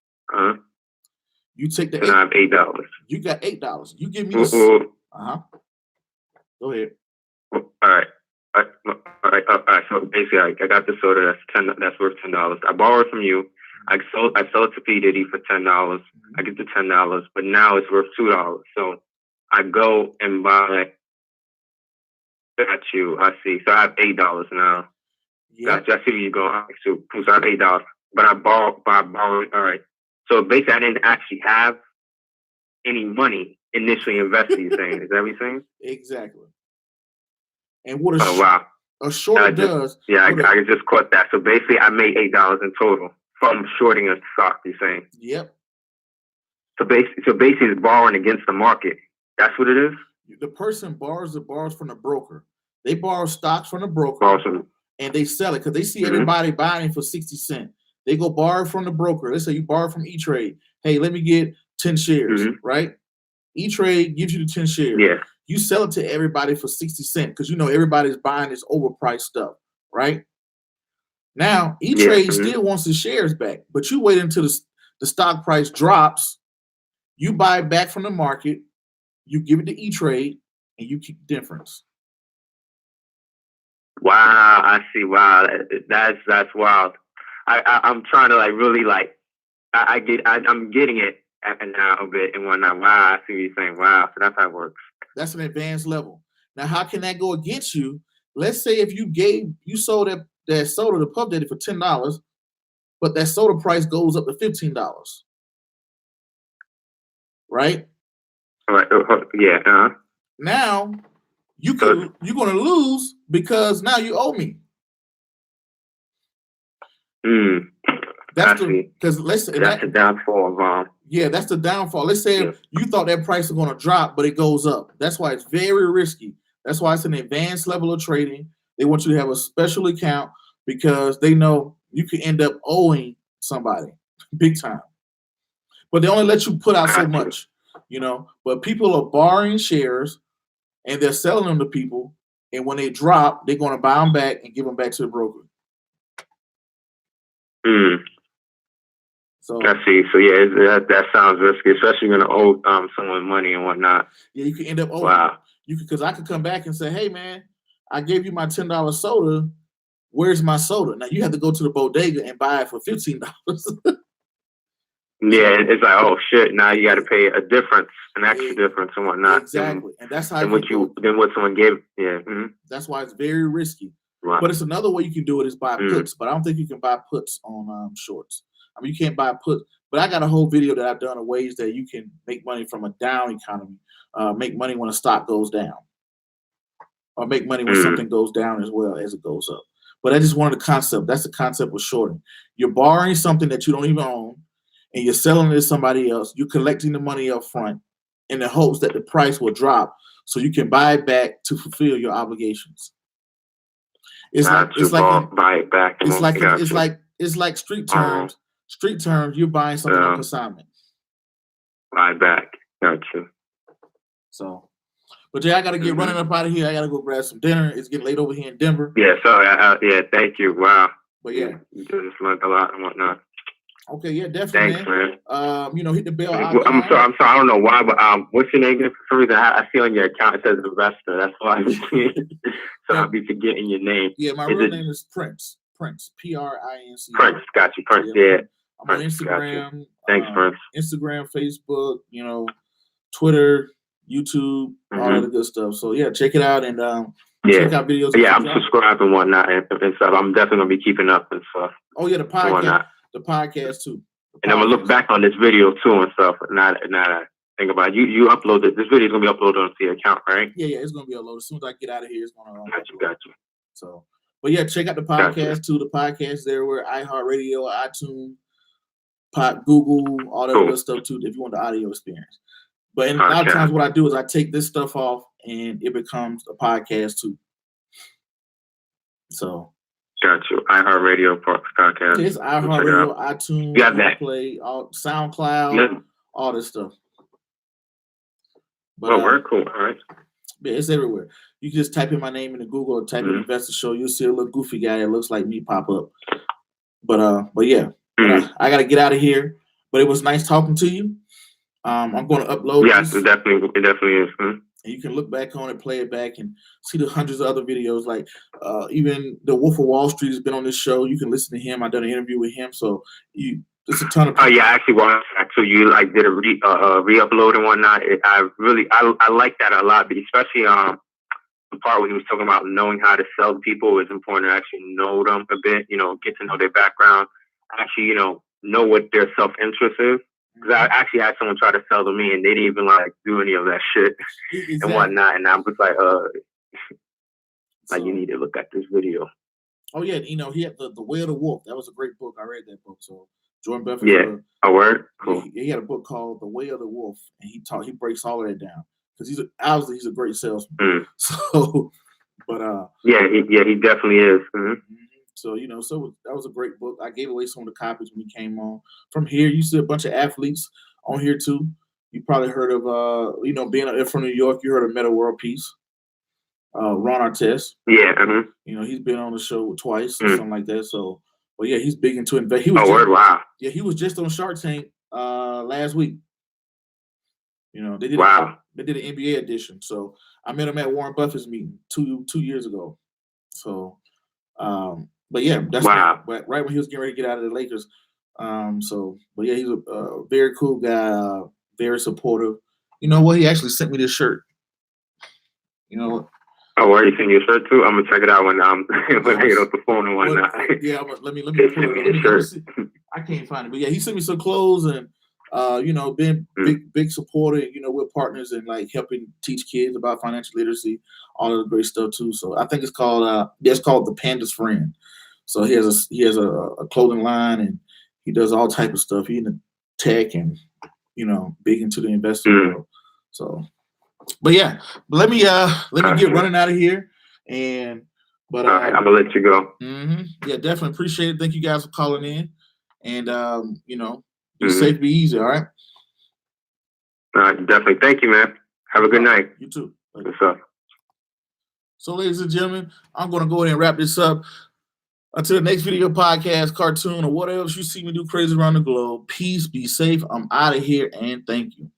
You take the and I have $8. You got $8. You give me Ooh, the ooh. Go ahead. All right. All right. So basically, I got the soda that's worth $10. I borrow it from you. I sell it to P. Diddy for $10. I get the $10, but now it's worth $2. So I go and buy. Got you. I see. So I have $8 now. Yeah. Got you. I see where you're going. So I have $8, but I borrowed. All right. So basically, I didn't actually have any money initially invested. You're saying, is that what you're saying? Exactly. And what a short does. Yeah, I just caught that. So basically, I made $8 in total from shorting a stock. You're saying? Yep. So basically, it's borrowing against the market. That's what it is. The person borrows from the broker. They borrow stocks from the broker, and they sell it because they see everybody buying it for 60 cents. They go borrow from the broker. Let's say you borrow from ETrade. Hey, let me get 10 shares, right? ETrade gives you the 10 shares. Yeah. You sell it to everybody for 60 cents because you know everybody's buying this overpriced stuff, right? Now, ETrade still wants the shares back, but you wait until the stock price drops. You buy it back from the market. You give it to ETrade, and you keep the difference. Wow, I see. Wow, that's wild. I'm trying to really I'm getting it now a bit and whatnot. Wow, I see what you're saying. Wow, so that's how it works. That's an advanced level. Now, how can that go against you? Let's say if you sold that soda to Puff Daddy for $10, but that soda price goes up to $15, right? All right. Yeah. Now you're going to lose because now you owe me. That's the downfall of Yeah, that's the downfall. Let's say you thought that price was going to drop, but it goes up. That's why it's very risky. That's why it's an advanced level of trading. They want you to have a special account because they know you can end up owing somebody big time. But they only let you put out so much, But people are borrowing shares and they're selling them to people. And when they drop, they're going to buy them back and give them back to the broker. So I see. So yeah, that sounds risky, especially when you owe someone money and whatnot. Yeah, you can end up owing. Wow. Because I could come back and say, "Hey man, I gave you my $10 soda. Where's my soda?" Now you have to go to the bodega and buy it for $15. Yeah, it's like, oh shit! Now you got to pay an extra difference and whatnot. Exactly, and that's how what someone gave. Yeah. That's why it's very risky. Right. But it's another way you can do it is buy puts. But I don't think you can buy puts on shorts. I mean, you can't buy puts. But I got a whole video that I've done of ways that you can make money from a down economy, make money when a stock goes down, or make money when something goes down as well as it goes up. But that's just one of the concepts. That's the concept of shorting. You're borrowing something that you don't even own, and you're selling it to somebody else. You're collecting the money up front in the hopes that the price will drop so you can buy it back to fulfill your obligations. It's like buy it back. It's like street terms. Street terms, you're buying something on consignment. Buy back. Gotcha. So, but yeah, I got to get running up out of here. I got to go grab some dinner. It's getting late over here in Denver. Yeah, sorry. Yeah, thank you. Wow. But yeah. You just learned a lot and whatnot. Okay, yeah, definitely. Thanks, man. Hit the bell. I'm sorry. I don't know why, but what's your name? For reason, I see on your account it says investor. That's why I'm seeing. So I'll be forgetting your name. Yeah, my real name is Prince. Prince. Prince. Prince. Got you. Prince. Yeah. I'm on Instagram. Thanks, Prince. Instagram, Facebook, Twitter, YouTube, all of the good stuff. So yeah, check it out and check out videos. Yeah, I'm subscribed and whatnot and stuff. I'm definitely gonna be keeping up and stuff. Oh yeah, the podcast too. And I'm gonna look back on this video too and stuff. Now I think about it. You uploaded this video is gonna be uploaded onto your account, right? Yeah, it's gonna be uploaded as soon as I get out of here. It's gonna. Got you. So, but yeah, check out the podcast too. The podcast there, where iHeartRadio, iTunes, Google, all that good stuff too. If you want the audio experience, but a lot of times what I do is I take this stuff off and it becomes a podcast too. So. Got you. iHeartRadio podcast. It's iHeartRadio, iTunes, Play, SoundCloud, all this stuff. But, we're cool. All right. Yeah, it's everywhere. You can just type in my name into Google or type in Investor Show. You'll see a little goofy guy that looks like me pop up. But yeah, I got to get out of here. But it was nice talking to you. I'm going to upload this. It definitely is. And you can look back on it, play it back, and see the hundreds of other videos. Like even the Wolf of Wall Street has been on this show. You can listen to him. I done an interview with him, so it's a ton of. Oh yeah, actually, you did a re-upload and whatnot. I like that a lot, but especially the part when he was talking about knowing how to sell to people is important to actually know them a bit. Get to know their background. Actually, know what their self-interest is. Because I actually had someone try to sell to me, and they didn't even do any of that shit and whatnot. And I'm just like, you need to look at this video. Oh yeah, he had the Way of the Wolf. That was a great book. I read that book. So Jordan Buffett. Yeah, a word. Cool. He had a book called The Way of the Wolf, and he breaks all of that down because he's a great salesman. So, but he definitely is. So, so that was a great book. I gave away some of the copies when he came on. From here, you see a bunch of athletes on here too. You probably heard of, being from New York, you heard of Meta World Peace. Ron Artest. Yeah. He's been on the show twice or something like that. So, but yeah, he's big into invest. Wow. Yeah, he was just on Shark Tank last week. They did they did an NBA edition. So I met him at Warren Buffett's meeting 2 years ago. So, but yeah, that's right when he was getting ready to get out of the Lakers. But yeah, he's a very cool guy, very supportive. You know what? He actually sent me this shirt. You know what? Oh, where you send your shirt to? I'm gonna check it out when I get off the phone and whatnot. Yeah, let me pull it up. I can't find it, but yeah, he sent me some clothes and been big supporter. We're partners in helping teach kids about financial literacy, all of the great stuff too. So I think it's called the Panda's Friend. So he has a clothing line and he does all type of stuff. He in the tech and big into the investor world. So, but yeah, let me get running out of here. But all right, I'm gonna let you go. Yeah, definitely appreciate it. Thank you guys for calling in, and be safe, be easy. All right. All right, definitely. Thank you, man. Have a good night. You too. What's up? So, ladies and gentlemen, I'm going to go ahead and wrap this up. Until the next video, podcast, cartoon, or what else you see me do crazy around the globe. Peace, be safe. I'm out of here, and thank you.